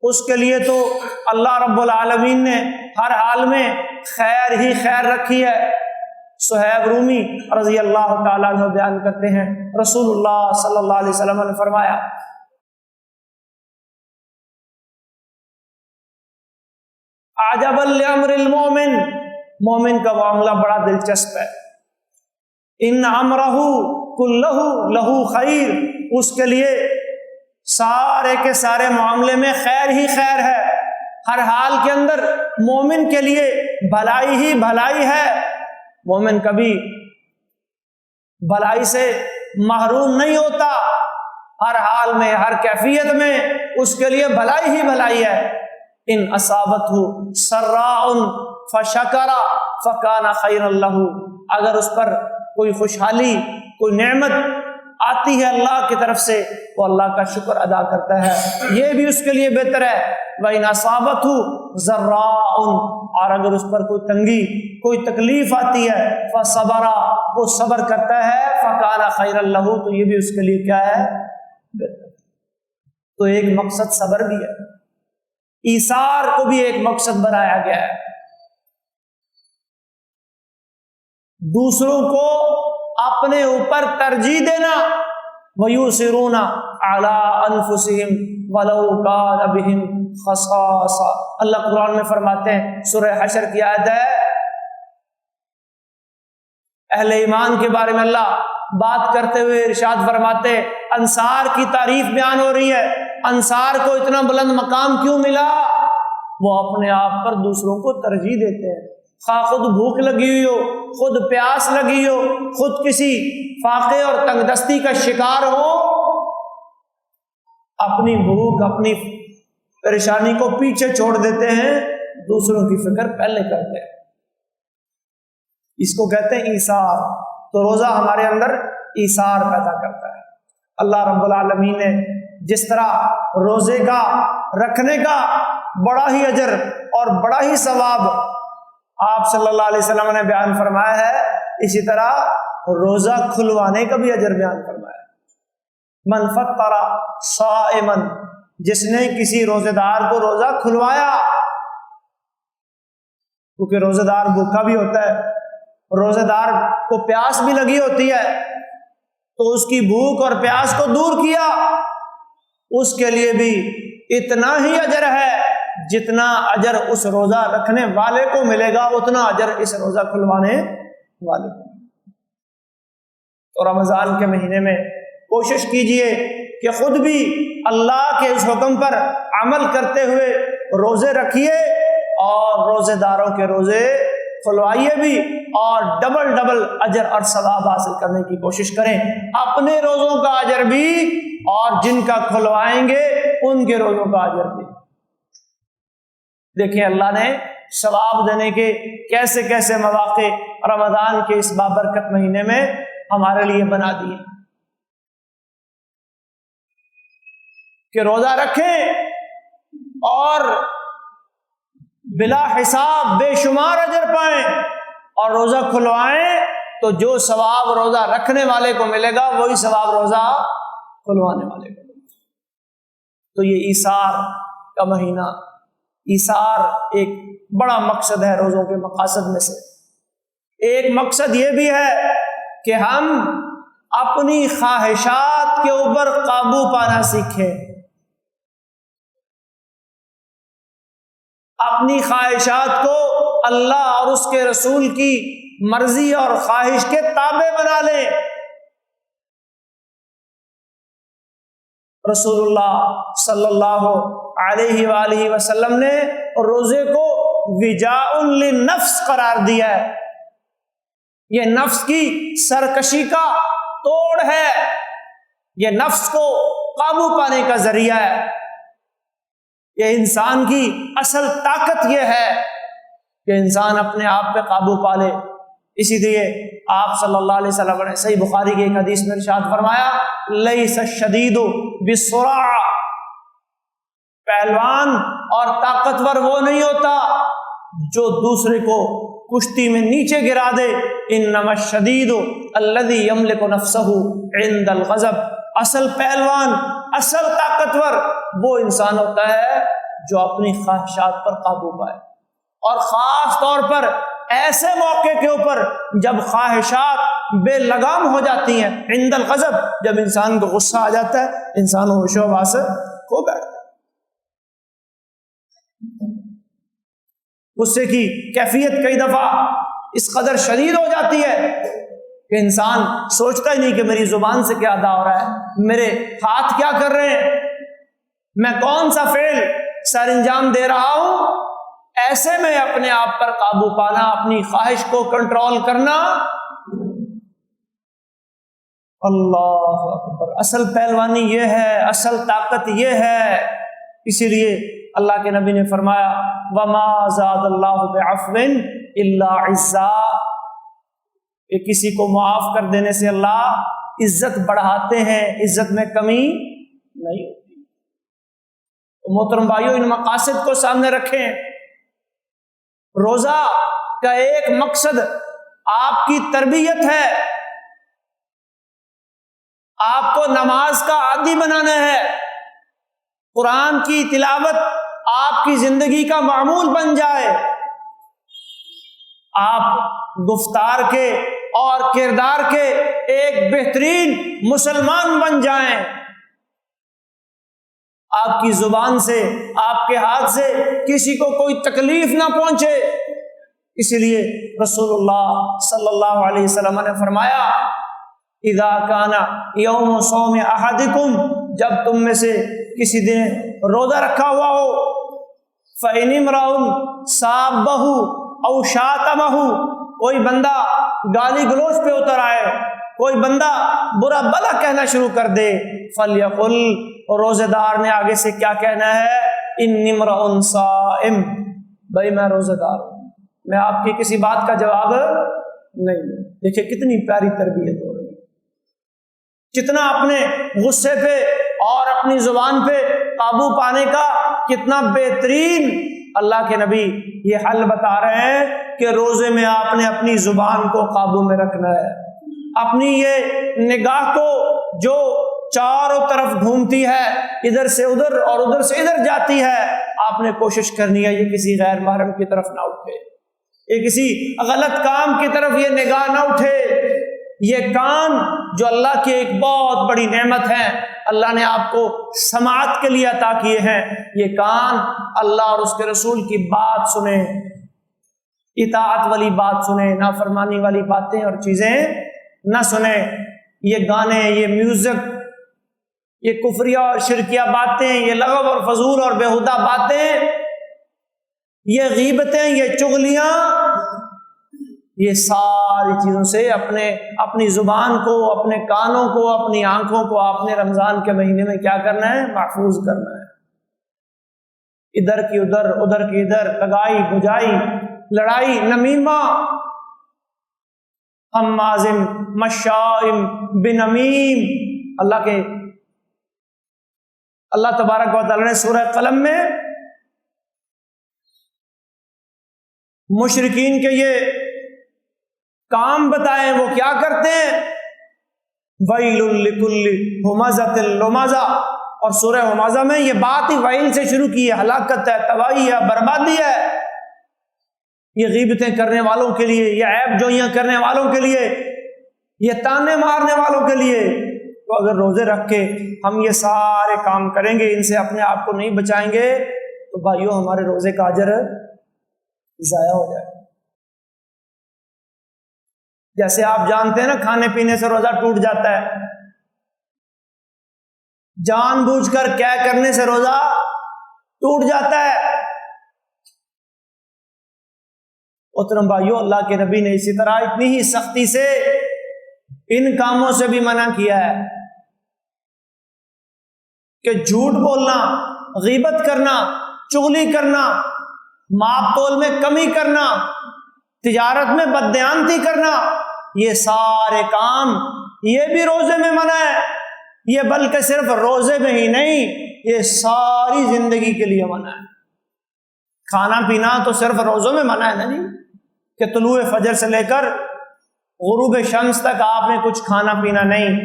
اس کے لیے تو اللہ رب العالمین نے ہر حال میں خیر ہی خیر رکھی ہے۔ صہیب رومی رضی اللہ تعالیٰ عنہ بیان کرتے ہیں، رسول اللہ صلی اللہ علیہ وسلم نے فرمایا، عجبا لامر المومن، مومن کا معاملہ بڑا دلچسپ ہے۔ ان امرہ کلہ لہ خیر، اس کے لیے سارے کے سارے معاملے میں خیر ہی خیر ہے، ہر حال کے اندر مومن کے لیے بھلائی ہی بھلائی ہے۔ مومن کبھی بھلائی سے محروم نہیں ہوتا، ہر حال میں ہر کیفیت میں اس کے لیے بھلائی ہی بھلائی ہے۔ ان اصابتہ سراء فشکر فکان خیرا لہ، اگر اس پر کوئی خوشحالی کوئی نعمت آتی ہے اللہ کی طرف سے وہ اللہ کا شکر ادا کرتا ہے، یہ بھی اس کے لیے بہتر ہے۔ وَإِنْ أَصَابَتْهُ ضَرَّاءٌ، اور اگر اس پر کوئی تنگی کوئی تکلیف آتی ہے، فَصَبَرَ، وہ صبر کرتا ہے، فَكَانَ خَيْرًا لَهُ، تو یہ بھی اس کے لیے کیا ہے، بہتر۔ تو ایک مقصد صبر بھی ہے، ایثار کو بھی ایک مقصد بنایا گیا ہے، دوسروں کو اپنے اوپر ترجیح دینا، وَيُؤْثِرُونَ عَلَىٰ أَنفُسِهِمْ وَلَوْ كَانَ بِهِمْ خَصَاصَةٌ۔ اللہ قرآن میں فرماتے ہیں، سورہ حشر کی آیت ہے، اہل ایمان کے بارے میں اللہ بات کرتے ہوئے ارشاد فرماتے، انصار کی تعریف بیان ہو رہی ہے، انصار کو اتنا بلند مقام کیوں ملا؟ وہ اپنے آپ پر دوسروں کو ترجیح دیتے ہیں، خواہ خود بھوک لگی ہوئی ہو، خود پیاس لگی ہو، خود کسی فاقے اور تنگ دستی کا شکار ہو، اپنی بھوک اپنی پریشانی کو پیچھے چھوڑ دیتے ہیں، دوسروں کی فکر پہلے کرتے ہیں، اس کو کہتے ہیں ایثار۔ تو روزہ ہمارے اندر ایثار پیدا کرتا ہے۔ اللہ رب العالمین نے جس طرح روزے کا رکھنے کا بڑا ہی اجر اور بڑا ہی ثواب آپ صلی اللہ علیہ وسلم نے بیان فرمایا ہے، اسی طرح روزہ کھلوانے کا بھی اجر بیان فرمایا ہے۔ من فطر صائما، جس نے کسی روزے دار کو روزہ کھلوایا، کیونکہ روزے دار بھوکا بھی ہوتا ہے، روزے دار کو پیاس بھی لگی ہوتی ہے، تو اس کی بھوک اور پیاس کو دور کیا، اس کے لیے بھی اتنا ہی اجر ہے جتنا اجر اس روزہ رکھنے والے کو ملے گا، اتنا اجر اس روزہ کھلوانے والے کو۔ تو رمضان کے مہینے میں کوشش کیجئے کہ خود بھی اللہ کے اس حکم پر عمل کرتے ہوئے روزے رکھیے، اور روزے داروں کے روزے کھلوائیے بھی، اور ڈبل ڈبل اجر اور ثواب حاصل کرنے کی کوشش کریں، اپنے روزوں کا اجر بھی اور جن کا کھلوائیں گے ان کے روزوں کا اجر بھی۔ دیکھیں اللہ نے ثواب دینے کے کیسے کیسے مواقع رمضان کے اس بابرکت مہینے میں ہمارے لیے بنا دیے کہ روزہ رکھیں اور بلا حساب بے شمار اجر پائیں، اور روزہ کھلوائیں تو جو ثواب روزہ رکھنے والے کو ملے گا وہی ثواب روزہ کھلوانے والے کو ملے گا۔ تو یہ ایثار کا مہینہ، ایثار ایک بڑا مقصد ہے روزوں کے مقاصد میں سے۔ ایک مقصد یہ بھی ہے کہ ہم اپنی خواہشات کے اوپر قابو پانا سیکھیں۔ اپنی خواہشات کو اللہ اور اس کے رسول کی مرضی اور خواہش کے تابع بنا لیں۔ رسول اللہ صلی اللہ علیہ وآلہ وسلم نے روزے کو وجاء للنفس قرار دیا ہے۔ یہ نفس کی سرکشی کا توڑ ہے، یہ نفس کو قابو پانے کا ذریعہ ہے۔ یہ انسان کی اصل طاقت یہ ہے کہ انسان اپنے آپ پہ قابو پا لے۔ اسی لیے آپ صلی اللہ علیہ وسلم نے صحیح بخاری کی ایک حدیث میں ارشاد فرمایا، لیس الشدید بالسرعہ، پہلوان اور طاقتور وہ نہیں ہوتا جو دوسرے کو کشتی میں نیچے گرا دے، انما الشدید الذی یملک نفسہ عند الغضب، اصل پہلوان، اصل طاقتور وہ انسان ہوتا ہے جو اپنی خواہشات پر قابو پائے، اور خاص طور پر ایسے موقع کے اوپر جب خواہشات بے لگام ہو جاتی ہیں، عند الغضب، جب انسان کو غصہ آ جاتا ہے، انسان ہوش و حواس سے کھو بیٹھتا ہے۔ غصے کی کیفیت کئی دفعہ اس قدر شدید ہو جاتی ہے کہ انسان سوچتا ہی نہیں کہ میری زبان سے کیا ادا ہو رہا ہے، میرے ہاتھ کیا کر رہے ہیں، میں کون سا فعل سر انجام دے رہا ہوں۔ ایسے میں اپنے آپ پر قابو پانا، اپنی خواہش کو کنٹرول کرنا، اللہ اکبر، اصل پہلوانی یہ ہے، اصل طاقت یہ ہے۔ اسی لیے اللہ کے نبی نے فرمایا، وما زاد اللہ بعفو الا عزا، کہ کسی کو معاف کر دینے سے اللہ عزت بڑھاتے ہیں، عزت میں کمی نہیں ہوتی۔ محترم بھائیو، ان مقاصد کو سامنے رکھیں۔ روزہ کا ایک مقصد آپ کی تربیت ہے، آپ کو نماز کا عادی بنانا ہے، قرآن کی تلاوت آپ کی زندگی کا معمول بن جائے، آپ گفتار کے اور کردار کے ایک بہترین مسلمان بن جائیں، آپ کی زبان سے، آپ کے ہاتھ سے کسی کو کوئی تکلیف نہ پہنچے۔ اسی لیے رسول اللہ صلی اللہ علیہ وسلم نے فرمایا، اذا کان یوم صوم احدکم، جب تم میں سے کسی دن روزہ رکھا ہوا ہو، فإن امرؤ صابہ او شاتمہ، کوئی بندہ گالی گلوچ پہ اتر آئے، کوئی بندہ برا بلا کہنا شروع کر دے، فلیقل، روزے دار نے آگے سے کیا کہنا ہے، انی امرؤ صائم، بھائی میں روزے دار ہوں، میں آپ کی کسی بات کا جواب نہیں دوں۔ دیکھیں کتنی پیاری تربیت ہو رہی ہے، کتنا اپنے غصے پہ اور اپنی زبان پہ قابو پانے کا کتنا بہترین اللہ کے نبی یہ حل بتا رہے ہیں کہ روزے میں آپ نے اپنی زبان کو قابو میں رکھنا ہے، اپنی یہ نگاہ کو جو چاروں طرف گھومتی ہے، ادھر سے ادھر اور ادھر سے ادھر جاتی ہے، آپ نے کوشش کرنی ہے یہ کسی غیر محرم کی طرف نہ اٹھے، یہ کسی غلط کام کی طرف یہ نگاہ نہ اٹھے۔ یہ کان جو اللہ کی ایک بہت بڑی نعمت ہے، اللہ نے آپ کو سماعت کے لیے عطا کیے ہیں، یہ کان اللہ اور اس کے رسول کی بات سنیں، اطاعت والی بات سنیں، نافرمانی والی باتیں اور چیزیں نہ سنیں۔ یہ گانے، یہ میوزک، یہ کفریہ اور شرکیہ باتیں، یہ لغو اور فضول اور بیہودہ باتیں، یہ غیبتیں، یہ چغلیاں، یہ ساری چیزوں سے اپنی زبان کو، اپنے کانوں کو، اپنی آنکھوں کو آپ نے رمضان کے مہینے میں کیا کرنا ہے، محفوظ کرنا ہے۔ ادھر کی ادھر، ادھر کی ادھر، لگائی بجائی، لڑائی، نمیمہ، حمازم مشائم بنمیم، اللہ تبارک و تعالی نے سورہ قلم میں مشرکین کے یہ کام بتائے، وہ کیا کرتے ہیں، ویل لکل ہمزۃ لمزہ، اور سورہ ہمزہ میں یہ بات ہی ویل سے شروع کی ہے، ہلاکت ہے، تباہی ہے، بربادی ہے، یہ غیبتیں کرنے والوں کے لیے، یہ عیب جوئیاں کرنے والوں کے لیے، یہ تانے مارنے والوں کے لیے۔ تو اگر روزے رکھ کے ہم یہ سارے کام کریں گے، ان سے اپنے آپ کو نہیں بچائیں گے، تو بھائیو ہمارے روزے کا اجر ضائع ہو جائے. جیسے آپ جانتے ہیں نا کھانے پینے سے روزہ ٹوٹ جاتا ہے، جان بوجھ کر کیا کرنے سے روزہ ٹوٹ جاتا ہے. محترم بھائیو، اللہ کے نبی نے اسی طرح اتنی ہی سختی سے ان کاموں سے بھی منع کیا ہے کہ جھوٹ بولنا، غیبت کرنا، چغلی کرنا، ماپ تول میں کمی کرنا، تجارت میں بددیانتی کرنا، یہ سارے کام یہ بھی روزے میں منع ہے. یہ بلکہ صرف روزے میں ہی نہیں، یہ ساری زندگی کے لیے منع ہے. کھانا پینا تو صرف روزوں میں منع ہے نا جی، کہ طلوع فجر سے لے کر غروب شمس تک آپ نے کچھ کھانا پینا نہیں،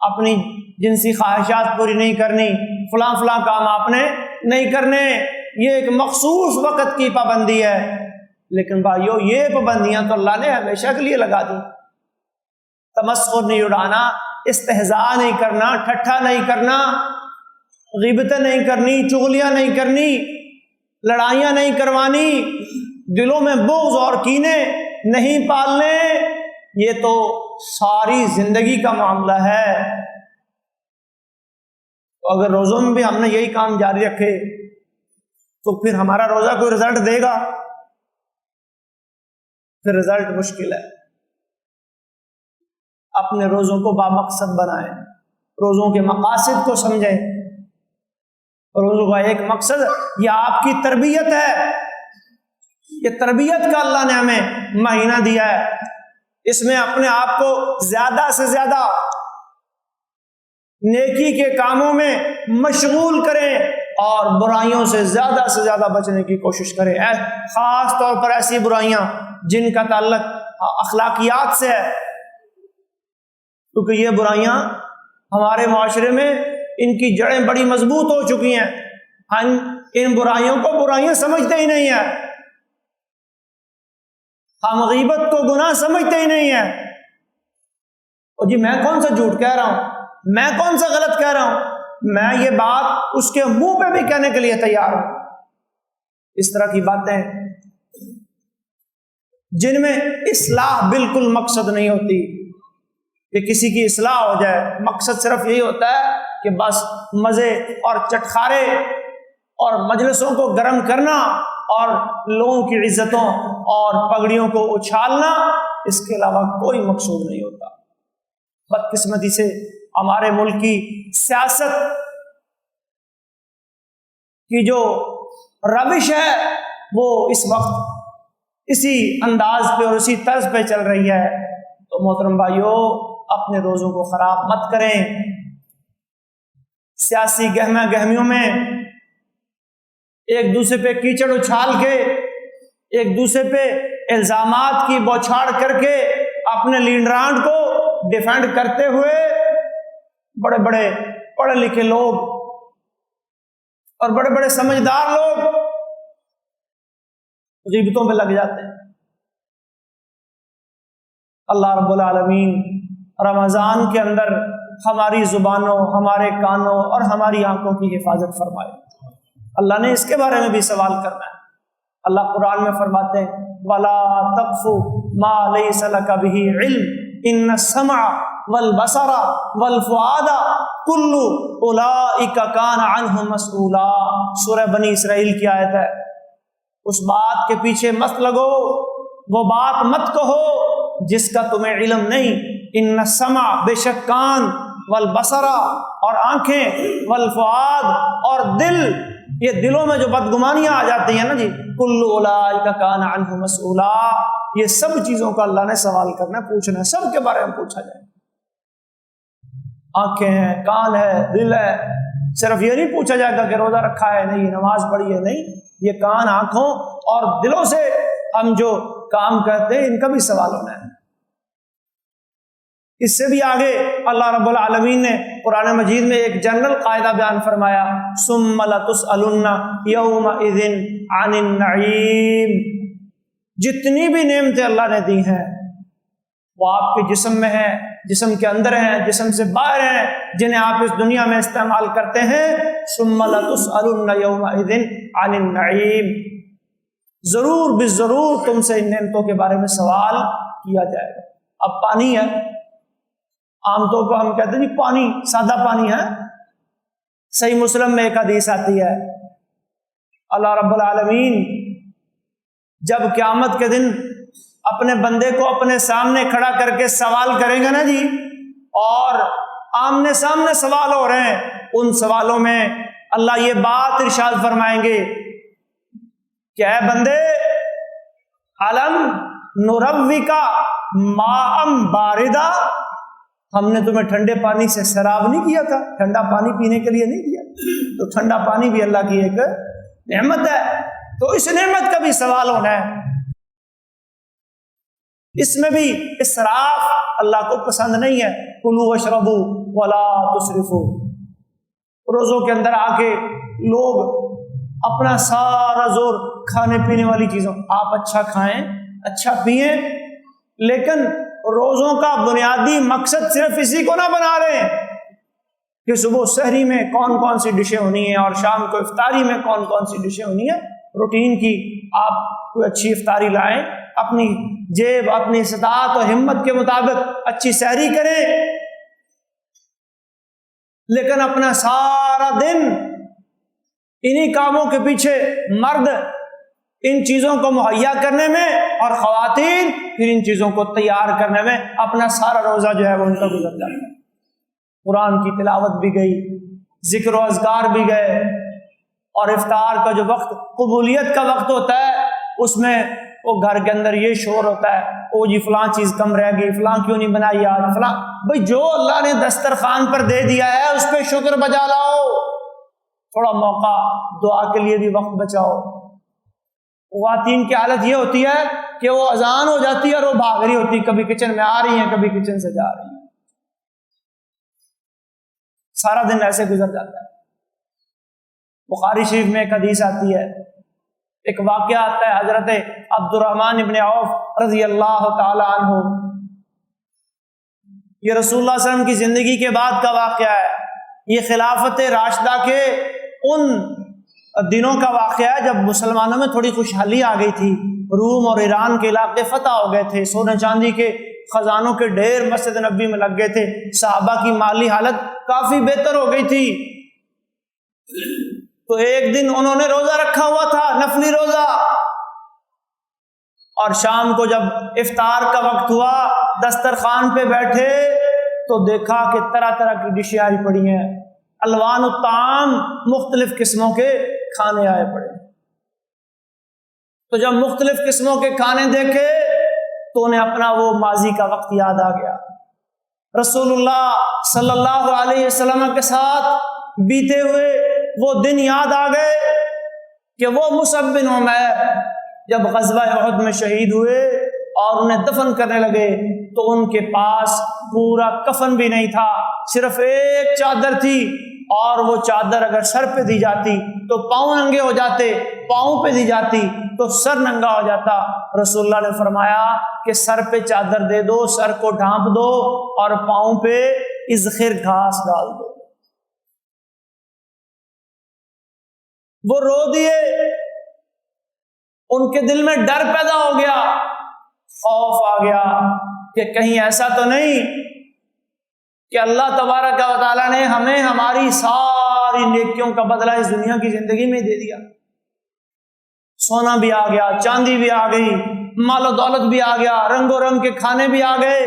اپنی جنسی خواہشات پوری نہیں کرنی، فلاں فلاں کام آپ نے نہیں کرنے. یہ ایک مخصوص وقت کی پابندی ہے. لیکن بھائیو یہ پابندیاں تو اللہ نے ہمیشہ کے لیے لگا دی. تمسخر نہیں اڑانا، استہزاء نہیں کرنا، ٹھٹھا نہیں کرنا، غیبتیں نہیں کرنی، چغلیاں نہیں کرنی، لڑائیاں نہیں کروانی، دلوں میں بغض اور کینے نہیں پالنے. یہ تو ساری زندگی کا معاملہ ہے. اگر روزوں میں بھی ہم نے یہی کام جاری رکھے تو پھر ہمارا روزہ کوئی رزلٹ دے گا؟ پھر رزلٹ مشکل ہے. اپنے روزوں کو بامقصد بنائیں، روزوں کے مقاصد کو سمجھیں. روزوں کا ایک مقصد یہ آپ کی تربیت ہے. یہ تربیت کا اللہ نے ہمیں مہینہ دیا ہے. اس میں اپنے آپ کو زیادہ سے زیادہ نیکی کے کاموں میں مشغول کریں اور برائیوں سے زیادہ بچنے کی کوشش کریں. خاص طور پر ایسی برائیاں جن کا تعلق اخلاقیات سے ہے، کیونکہ یہ برائیاں ہمارے معاشرے میں ان کی جڑیں بڑی مضبوط ہو چکی ہیں. ہم ان برائیوں کو برائیاں سمجھتے ہی نہیں ہیں، ہم غیبت کو گناہ سمجھتے ہی نہیں ہیں. اور جی میں کون سا جھوٹ کہہ رہا ہوں، میں کون سا غلط کہہ رہا ہوں، میں یہ بات اس کے منہ پہ بھی کہنے کے لیے تیار ہوں. اس طرح کی باتیں جن میں اصلاح بالکل مقصد نہیں ہوتی کہ کسی کی اصلاح ہو جائے، مقصد صرف یہی ہوتا ہے کہ بس مزے اور چٹخارے اور مجلسوں کو گرم کرنا اور لوگوں کی عزتوں اور پگڑیوں کو اچھالنا، اس کے علاوہ کوئی مقصود نہیں ہوتا. بدقسمتی سے ہمارے ملک کی سیاست کی جو روش ہے وہ اس وقت اسی انداز پہ اور اسی طرز پہ چل رہی ہے. تو محترم بھائیو، اپنے روزوں کو خراب مت کریں. سیاسی گہما گہمیوں میں ایک دوسرے پہ کیچڑ اچھال کے، ایک دوسرے پہ الزامات کی بوچھاڑ کر کے اپنے لیڈران کو ڈیفینڈ کرتے ہوئے بڑے بڑے پڑھے لکھے لوگ اور بڑے بڑے سمجھدار لوگ غیبتوں پہ لگ جاتے ہیں. اللہ رب العالمین رمضان کے اندر ہماری زبانوں، ہمارے کانوں اور ہماری آنکھوں کی حفاظت فرمائے. اللہ نے اس کے بارے میں بھی سوال کرنا ہے. اللہ قرآن میں فرماتے ہیں وَلَا تَقْفُ مَا لَيْسَ لَكَ بِهِ عِلْمٌ إِنَّ السَّمْعَ وَالْبَصَرَ وَالْفُؤَادَ كُلُّ أُولَٰئِكَ كَانَ عَنْهُ مَسْئُولًا. سورہ بنی اسرائیل کی آیت ہے. اس بات کے پیچھے مت لگو، وہ بات مت کہو جس کا تمہیں علم نہیں. ان السمع، بے شک کان، والبصر اور آنکھیں، والفؤاد اور دل، یہ دلوں میں جو بدگمانیاں آ جاتی ہیں نا جی، کل اولئک کان عنہ مسئولا، یہ سب چیزوں کا اللہ نے سوال کرنا ہے، پوچھنا ہے، سب کے بارے میں پوچھا جائے. آنکھیں ہیں، کان ہے، دل ہے. صرف یہ نہیں پوچھا جائے گا کہ روزہ رکھا ہے نہیں، نماز پڑھی ہے نہیں. یہ کان، آنکھوں اور دلوں سے ہم جو کام کرتے ہیں ان کا بھی سوال ہونا ہے. اس سے بھی آگے اللہ رب العالمین نے قرآن مجید میں ایک جنرل قاعدہ بیان فرمایا ثم لتسألن یومئذ عن النعیم. جتنی بھی نعمتیں اللہ نے دی ہیں وہ آپ کے جسم میں ہے، جسم کے اندر ہیں، جسم سے باہر ہیں، جنہیں آپ اس دنیا میں استعمال کرتے ہیں، ثم لتسألن یومئذ عن النعیم، ضرور بالضرور تم سے ان نعمتوں کے بارے میں سوال کیا جائے گا۔ اب پانی ہے، عام طور پر ہم کہتے ہیں پانی، سادہ پانی ہے۔ صحیح مسلم میں ایک حدیث آتی ہے، اللہ رب العالمین جب قیامت کے دن اپنے بندے کو اپنے سامنے کھڑا کر کے سوال کریں گے نا جی، اور آمنے سامنے سوال ہو رہے ہیں، ان سوالوں میں اللہ یہ بات ارشاد فرمائیں گے کہ اے بندے، علم نرویکا ماء باردہ، ہم نے تمہیں ٹھنڈے پانی سے سیراب نہیں کیا تھا، ٹھنڈا پانی پینے کے لیے نہیں کیا، تو ٹھنڈا پانی بھی اللہ کی ایک نعمت ہے، تو اس نعمت کا بھی سوال ہونا ہے۔ اس میں بھی اسراف اللہ کو پسند نہیں ہے، کلوا واشربوا ولا تسرفوا۔ روزوں کے اندر آ کے لوگ اپنا سارا زور کھانے پینے والی چیزوں، آپ اچھا کھائیں اچھا پئیں، لیکن روزوں کا بنیادی مقصد صرف اسی کو نہ بنا رہے ہیں کہ صبح سحری میں کون کون سی ڈشیں ہونی ہیں اور شام کو افطاری میں کون کون سی ڈشیں ہونی ہیں، روٹین کی آپ کوئی اچھی افطاری لائیں، اپنی جیب اپنی استطاعت اور ہمت کے مطابق اچھی سحری کریں، لیکن اپنا سارا دن انہی کاموں کے پیچھے مرد ان چیزوں کو مہیا کرنے میں اور خواتین پھر ان چیزوں کو تیار کرنے میں اپنا سارا روزہ جو ہے وہ ان کا گزر جاتا ہے۔ قرآن کی تلاوت بھی گئی، ذکر و اذکار بھی گئے، اور افطار کا جو وقت قبولیت کا وقت ہوتا ہے اس میں وہ گھر کے اندر یہ شور ہوتا ہے، او جی فلاں چیز کم رہ گئی، فلاں کیوں نہیں بنائی آج، فلاں، بھئی جو اللہ نے دسترخوان پر دے دیا ہے اس پہ شکر بجا لاؤ، تھوڑا موقع دعا کے لیے بھی وقت بچاؤ۔ خواتین کی حالت یہ ہوتی ہے کہ وہ اذان ہو جاتی ہے اور وہ بھاگ رہی ہوتی، کبھی کچن میں آ رہی ہیں کبھی کچن سے جا رہی ہیں، سارا دن ایسے گزر جاتا ہے۔ بخاری شریف میں ایک حدیث آتی ہے، ایک واقعہ آتا ہے حضرت عبد الرحمن ابن عوف رضی اللہ تعالی عنہ، یہ رسول اللہ صلی اللہ علیہ وسلم کی زندگی کے بعد کا واقعہ ہے، یہ خلافت راشدہ کے ان دنوں کا واقعہ ہے جب مسلمانوں میں تھوڑی خوشحالی آ گئی تھی، روم اور ایران کے علاقے فتح ہو گئے تھے، سونے چاندی کے خزانوں کے ڈھیر مسجد نبی میں لگ گئے تھے، صحابہ کی مالی حالت کافی بہتر ہو گئی تھی، تو ایک دن انہوں نے روزہ رکھا ہوا تھا، نفلی روزہ، اور شام کو جب افطار کا وقت ہوا دسترخوان پہ بیٹھے تو دیکھا کہ طرح طرح کی ڈشیں آئی پڑی ہیں، الوان الطعام، مختلف قسموں کے کھانے آئے پڑے، تو جب مختلف قسموں کے کھانے دیکھے تو انہیں اپنا وہ ماضی کا وقت یاد آ گیا، رسول اللہ صلی اللہ علیہ وسلم کے ساتھ بیتے ہوئے وہ دن یاد آ گئے کہ وہ مصعب بن عمیر جب غزوہ احد میں شہید ہوئے اور انہیں دفن کرنے لگے تو ان کے پاس پورا کفن بھی نہیں تھا، صرف ایک چادر تھی، اور وہ چادر اگر سر پہ دی جاتی تو پاؤں ننگے ہو جاتے، پاؤں پہ دی جاتی تو سر ننگا ہو جاتا۔ رسول اللہ نے فرمایا کہ سر پہ چادر دے دو، سر کو ڈھانپ دو اور پاؤں پہ اذخر گھاس ڈال دو۔ وہ رو دیے، ان کے دل میں ڈر پیدا ہو گیا، خوف آ گیا کہ کہیں ایسا تو نہیں کہ اللہ تبارک و تعالیٰ نے ہمیں ہماری ساری نیکیوں کا بدلہ اس دنیا کی زندگی میں دے دیا، سونا بھی آ گیا، چاندی بھی آ گئی، مال و دولت بھی آ گیا، رنگ و رنگ کے کھانے بھی آ گئے،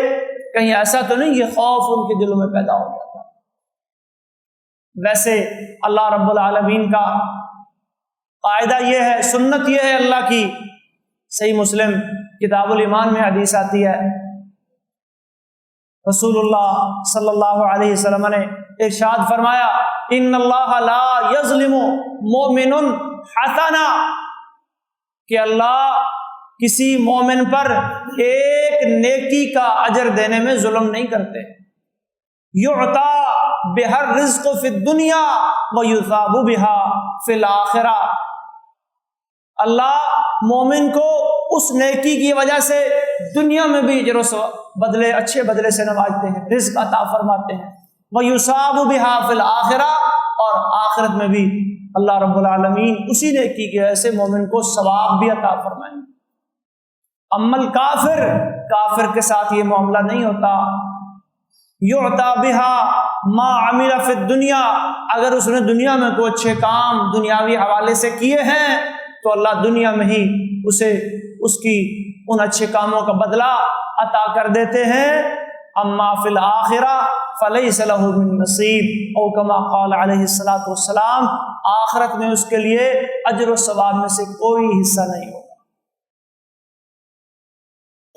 کہیں ایسا تو نہیں؟ یہ خوف ان کے دلوں میں پیدا ہو گیا تھا۔ ویسے اللہ رب العالمین کا قاعدہ یہ ہے، سنت یہ ہے اللہ کی، صحیح مسلم کتاب الایمان میں حدیث آتی ہے، رسول اللہ صلی اللہ علیہ وسلم نے ارشاد فرمایا، ان اللہ لا یظلم مؤمن حسنا، کہ اللہ کسی مومن پر ایک نیکی کا اجر دینے میں ظلم نہیں کرتے، یعطا بہر رزق فی الدنیا ویثاب بہا فی الآخرہ، اللہ مومن کو اس نیکی کی وجہ سے دنیا میں بھی اجر و بدلے اچھے بدلے سے نوازتے ہیں، رزق عطا فرماتے ہیں۔ وَيُصَابُ بِهَا فِي الْآخِرَةِ، اور آخرت میں بھی اللہ رب العالمین اسی نیکی کے ایسے مومن کو ثواب بھی عطا فرمائیں گے۔ اما الکافر، کافر کے ساتھ یہ معاملہ نہیں ہوتا۔ یعطا بها ما عمل فی الدنیا، اگر اس نے دنیا میں کوئی اچھے کام دنیاوی حوالے سے کیے ہیں تو اللہ دنیا میں ہی اسے اس کی ان اچھے کاموں کا بدلہ عطا کر دیتے ہیں۔ اما فی الآخرہ فلیس لہ من نصیب، او کما قال علیہ الصلوۃ والسلام، آخرت میں اس کے لیے اجر و ثواب میں سے کوئی حصہ نہیں ہوگا۔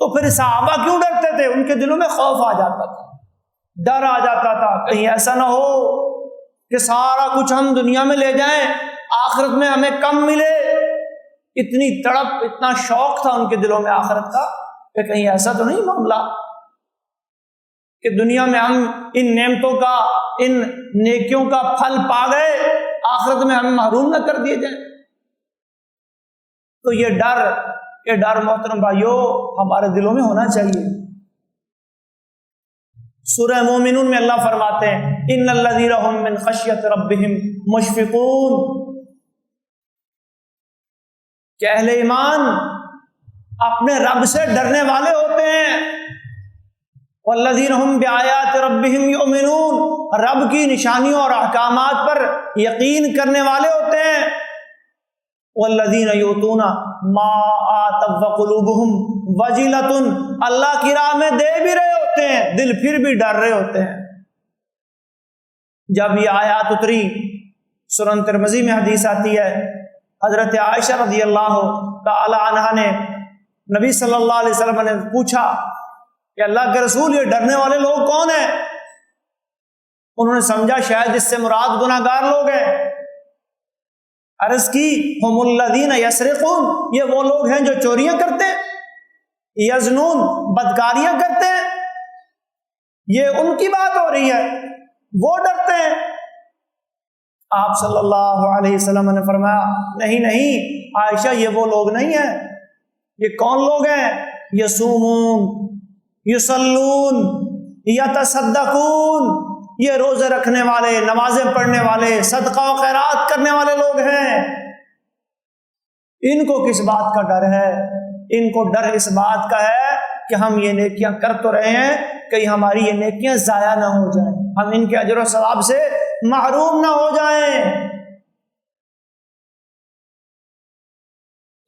تو پھر صحابہ کیوں ڈرتے تھے؟ ان کے دلوں میں خوف آ جاتا تھا، ڈر آ جاتا تھا، کہیں ایسا نہ ہو کہ سارا کچھ ہم دنیا میں لے جائیں، آخرت میں ہمیں کم ملے۔ اتنی تڑپ، اتنا شوق تھا ان کے دلوں میں آخرت کا کہ کہیں ایسا تو نہیں معاملہ کہ دنیا میں ہم ان نعمتوں کا، ان نیکیوں کا پھل پا گئے، آخرت میں ہمیں محروم نہ کر دیے جائیں۔ تو یہ ڈر محترم بھائیوں ہمارے دلوں میں ہونا چاہیے۔ سورہ مومنون میں اللہ فرماتے ہیں ان الذین هم من خشیۃ ربهم مشفقون، کہ اہل ایمان اپنے رب سے ڈرنے والے ہوتے ہیں۔ والذین هم بآیات ربهم یؤمنون، رب کی نشانیوں اور احکامات پر یقین کرنے والے ہوتے ہیں۔ والذین یؤتون ما آتوا وقلوبهم وجلۃ، اللہ کی راہ میں دے بھی رہے ہوتے ہیں، دل پھر بھی ڈر رہے ہوتے ہیں۔ جب یہ آیات اتری، سنن ترمذی میں حدیث آتی ہے، حضرت عائشہ رضی اللہ تعالی عنہا نے نبی صلی اللہ علیہ وسلم نے پوچھا کہ اللہ کے رسول یہ ڈرنے والے لوگ کون ہیں؟ انہوں نے سمجھا شاید اس سے مراد گناہگار لوگ ہیں۔ عرض کی ہم الذین یسرقون، یہ وہ لوگ ہیں جو چوریاں کرتے ہیں، یزنون، بدکاریاں کرتے ہیں، یہ ان کی بات ہو رہی ہے، وہ ڈرتے ہیں۔ آپ صلی اللہ علیہ وسلم نے فرمایا نہیں عائشہ، یہ وہ لوگ نہیں ہیں۔ یہ کون لوگ ہیں؟ یصومون، یصلون، یتصدقون، یہ روزے رکھنے والے، نمازیں پڑھنے والے، صدقہ و خیرات کرنے والے لوگ ہیں۔ ان کو کس بات کا ڈر ہے؟ ان کو ڈر اس بات کا ہے کہ ہم یہ نیکیاں کر تو رہے ہیں، کہیں ہماری یہ نیکیاں ضائع نہ ہو جائیں، ہم ان کے اجر و ثواب سے محروم نہ ہو جائیں۔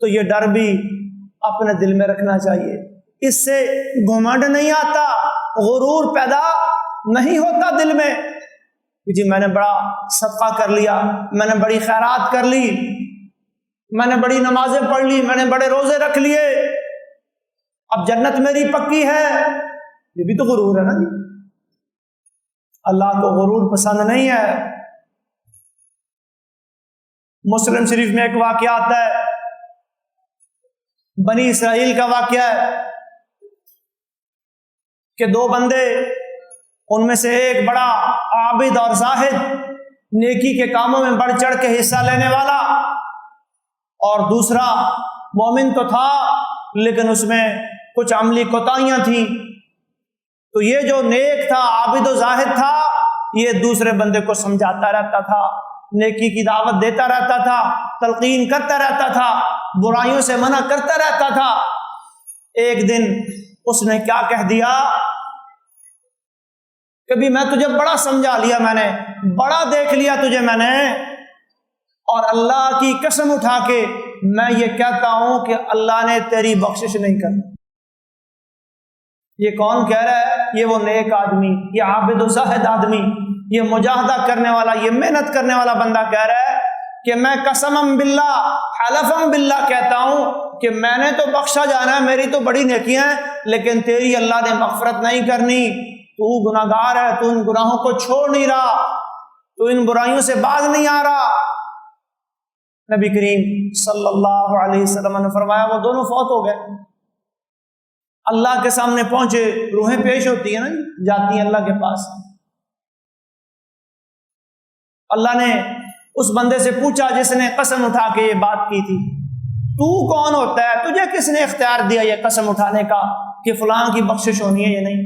تو یہ ڈر بھی اپنے دل میں رکھنا چاہیے۔ اس سے گھمنڈ نہیں آتا، غرور پیدا نہیں ہوتا دل میں کہ جی میں نے بڑا صدقہ کر لیا، میں نے بڑی خیرات کر لی، میں نے بڑی نمازیں پڑھ لی، میں نے بڑے روزے رکھ لیے، اب جنت میری پکی ہے۔ یہ بھی تو غرور ہے نا جی، اللہ کو غرور پسند نہیں ہے۔ مسلم شریف میں ایک واقعہ آتا ہے، بنی اسرائیل کا واقعہ ہے کہ دو بندے، ان میں سے ایک بڑا عابد اور زاہد، نیکی کے کاموں میں بڑھ چڑھ کے حصہ لینے والا، اور دوسرا مومن تو تھا لیکن اس میں کچھ عملی کوتاہیاں تھیں۔ تو یہ جو نیک تھا، عابد و زاہد تھا، یہ دوسرے بندے کو سمجھاتا رہتا تھا، نیکی کی دعوت دیتا رہتا تھا، تلقین کرتا رہتا تھا، برائیوں سے منع کرتا رہتا تھا۔ ایک دن اس نے کیا کہہ دیا، کبھی میں تجھے بڑا سمجھا لیا، میں نے بڑا دیکھ لیا تجھے میں نے، اور اللہ کی قسم اٹھا کے میں یہ کہتا ہوں کہ اللہ نے تیری بخشش نہیں کرنی۔ یہ کون کہہ رہا ہے؟ یہ وہ نیک آدمی، یہ عابد و زاہد آدمی، یہ مجاہدہ کرنے والا، یہ محنت کرنے والا بندہ کہہ رہا ہے کہ میں قسمم باللہ، حلفم باللہ کہتا ہوں کہ میں نے تو بخشا جانا ہے، میری تو بڑی نیکیاں ہیں، لیکن تیری اللہ نے مغفرت نہیں کرنی۔ تو گناہگار ہے، تو ان گناہوں کو چھوڑ نہیں رہا، تو ان برائیوں سے باز نہیں آ رہا۔ نبی کریم صلی اللہ علیہ وسلم نے فرمایا وہ دونوں فوت ہو گئے۔ اللہ کے سامنے پہنچے، روحیں پیش ہوتی ہیں نا، جاتی ہیں اللہ کے پاس۔ اللہ نے اس بندے سے پوچھا جس نے قسم اٹھا کے یہ بات کی تھی، تو کون ہوتا ہے؟ تجھے کس نے اختیار دیا یہ قسم اٹھانے کا کہ فلاں کی بخشش ہونی ہے یا نہیں.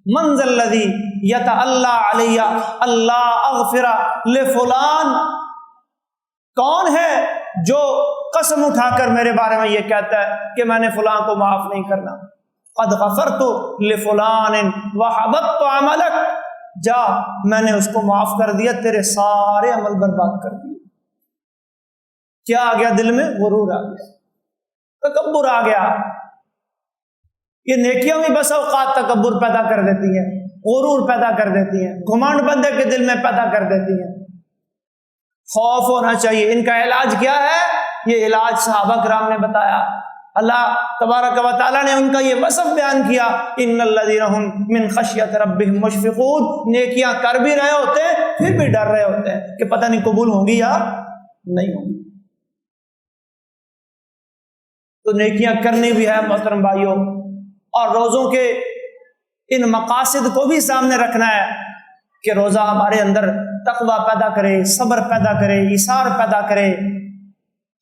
من ذا الذی یتعلی علی اللہ اغفر لفلان، کون ہے جو قسم اٹھا کر میرے بارے میں یہ کہتا ہے کہ میں نے فلاں کو معاف نہیں کرنا. قد غفرت لفلان وحبطت عملک، جا میں نے اس کو معاف کر دیا، تیرے سارے عمل برباد کر دیے. کیا آ گیا دل میں؟ غرور آ گیا، تکبر آ گیا. یہ نیکیاں بھی بس اوقات تکبر پیدا کر دیتی ہیں، غرور پیدا کر دیتی ہیں، گھمنڈ بندے کے دل میں پیدا کر دیتی ہیں. خوف ہونا چاہیے. ان کا علاج کیا ہے؟ یہ علاج صحابہ کرام نے بتایا. اللہ تبارک و تعالیٰ نے ان کا یہ وصف بیان کیا، ان الذین هم من خشیۃ ربهم مشفقون. نیکیاں کر بھی رہے ہوتے ہیں پھر بھی ڈر رہے ہوتے ہیں کہ پتہ نہیں قبول ہوں گی یا نہیں ہوں گی. تو نیکیاں کرنی بھی ہے محترم بھائیوں، اور روزوں کے ان مقاصد کو بھی سامنے رکھنا ہے کہ روزہ ہمارے اندر تقویٰ پیدا کرے، صبر پیدا کرے، ایثار پیدا کرے،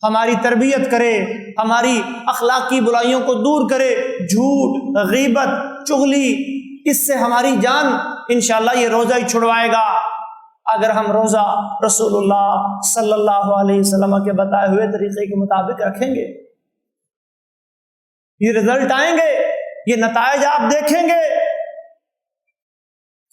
ہماری تربیت کرے، ہماری اخلاقی برائیوں کو دور کرے. جھوٹ، غیبت، چغلی، اس سے ہماری جان انشاءاللہ یہ روزہ ہی چھڑوائے گا. اگر ہم روزہ رسول اللہ صلی اللہ علیہ وسلم کے بتائے ہوئے طریقے کے مطابق رکھیں گے، یہ رزلٹ آئیں گے، یہ نتائج آپ دیکھیں گے.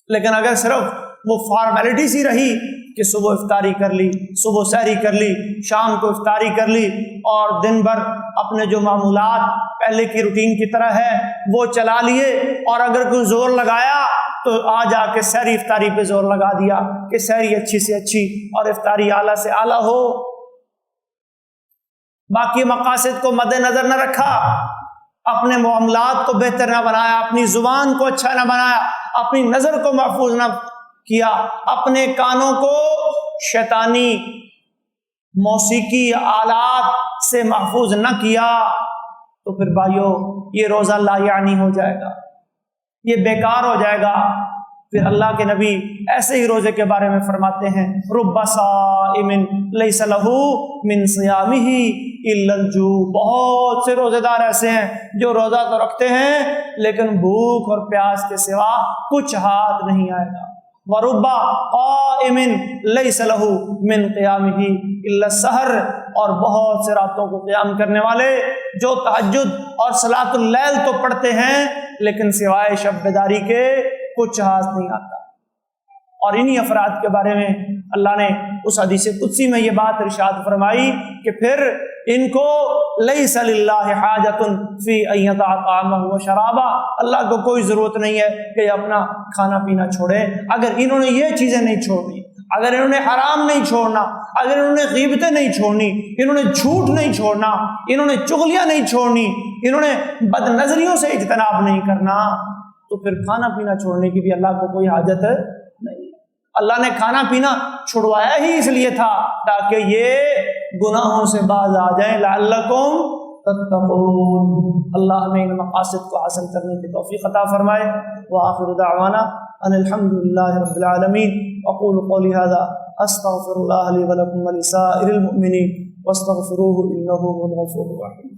لیکن اگر صرف وہ فارمیلٹی سی رہی کہ صبح افطاری کر لی، صبح سحری کر لی، شام کو افطاری کر لی، اور دن بھر اپنے جو معمولات پہلے کی روٹین کی طرح ہے وہ چلا لیے، اور اگر کوئی زور لگایا تو آ جا کے سحری افطاری پہ زور لگا دیا کہ سحری اچھی سے اچھی اور افطاری اعلیٰ سے اعلیٰ ہو، باقی مقاصد کو مد نظر نہ رکھا، اپنے معاملات کو بہتر نہ بنایا، اپنی زبان کو اچھا نہ بنایا، اپنی نظر کو محفوظ نہ کیا، اپنے کانوں کو شیطانی موسیقی آلات سے محفوظ نہ کیا، تو پھر بھائیو یہ روزہ لا یعنی ہو جائے گا، یہ بیکار ہو جائے گا. پھر اللہ کے نبی ایسے ہی روزے کے بارے میں فرماتے ہیں، رب صائم لیس لہ من صیامہ الا الجوع. بہت سے روزے دار ایسے ہیں جو روزہ تو رکھتے ہیں لیکن بھوک اور پیاس کے سوا کچھ ہاتھ نہیں آئے گا. وَرُبَّ قَائِمٍ لَيْسَ لَهُ مِنْ قِيَامِهِ إِلَّا السَّحْرُ. اور بہت سے راتوں کو قیام کرنے والے جو تہجد اور صلاۃ اللیل تو پڑھتے ہیں لیکن سوائے شب بیداری کے کچھ ہاتھ نہیں آتا. اور انہی افراد کے بارے میں اللہ نے اس حدیث قدسی میں یہ بات ارشاد فرمائی کہ پھر ان کو لیس للہ حاجۃ فی ان یدع طعامہ وشرابہ، اللہ کو کوئی ضرورت نہیں ہے کہ یہ اپنا کھانا پینا چھوڑیں. اگر انہوں نے یہ چیزیں نہیں چھوڑنی، اگر انہوں نے حرام نہیں چھوڑنا، اگر انہوں نے غیبتیں نہیں چھوڑنی، انہوں نے جھوٹ نہیں چھوڑنا، انہوں نے چغلیاں نہیں چھوڑنی، انہوں نے بد نظریوں سے اجتناب نہیں کرنا، تو پھر کھانا پینا چھوڑنے کی بھی اللہ کو کوئی حاجت نہیں. اللہ نے کھانا پینا چھڑوایا ہی اس لیے تھا تاکہ یہ گناہوں سے باز آ جائیں، لعلکم تتقون. اللہ ہمیں ان مقاصد کو حاصل کرنے کی توفیق عطا فرمائے. وآخر دعوانا ان الحمد للہ رب العالمین. اقول قولی ھذا استغفر اللہ لی ولکم ولسائر المؤمنین واستغفروہ انہ هو الغفور الرحیم.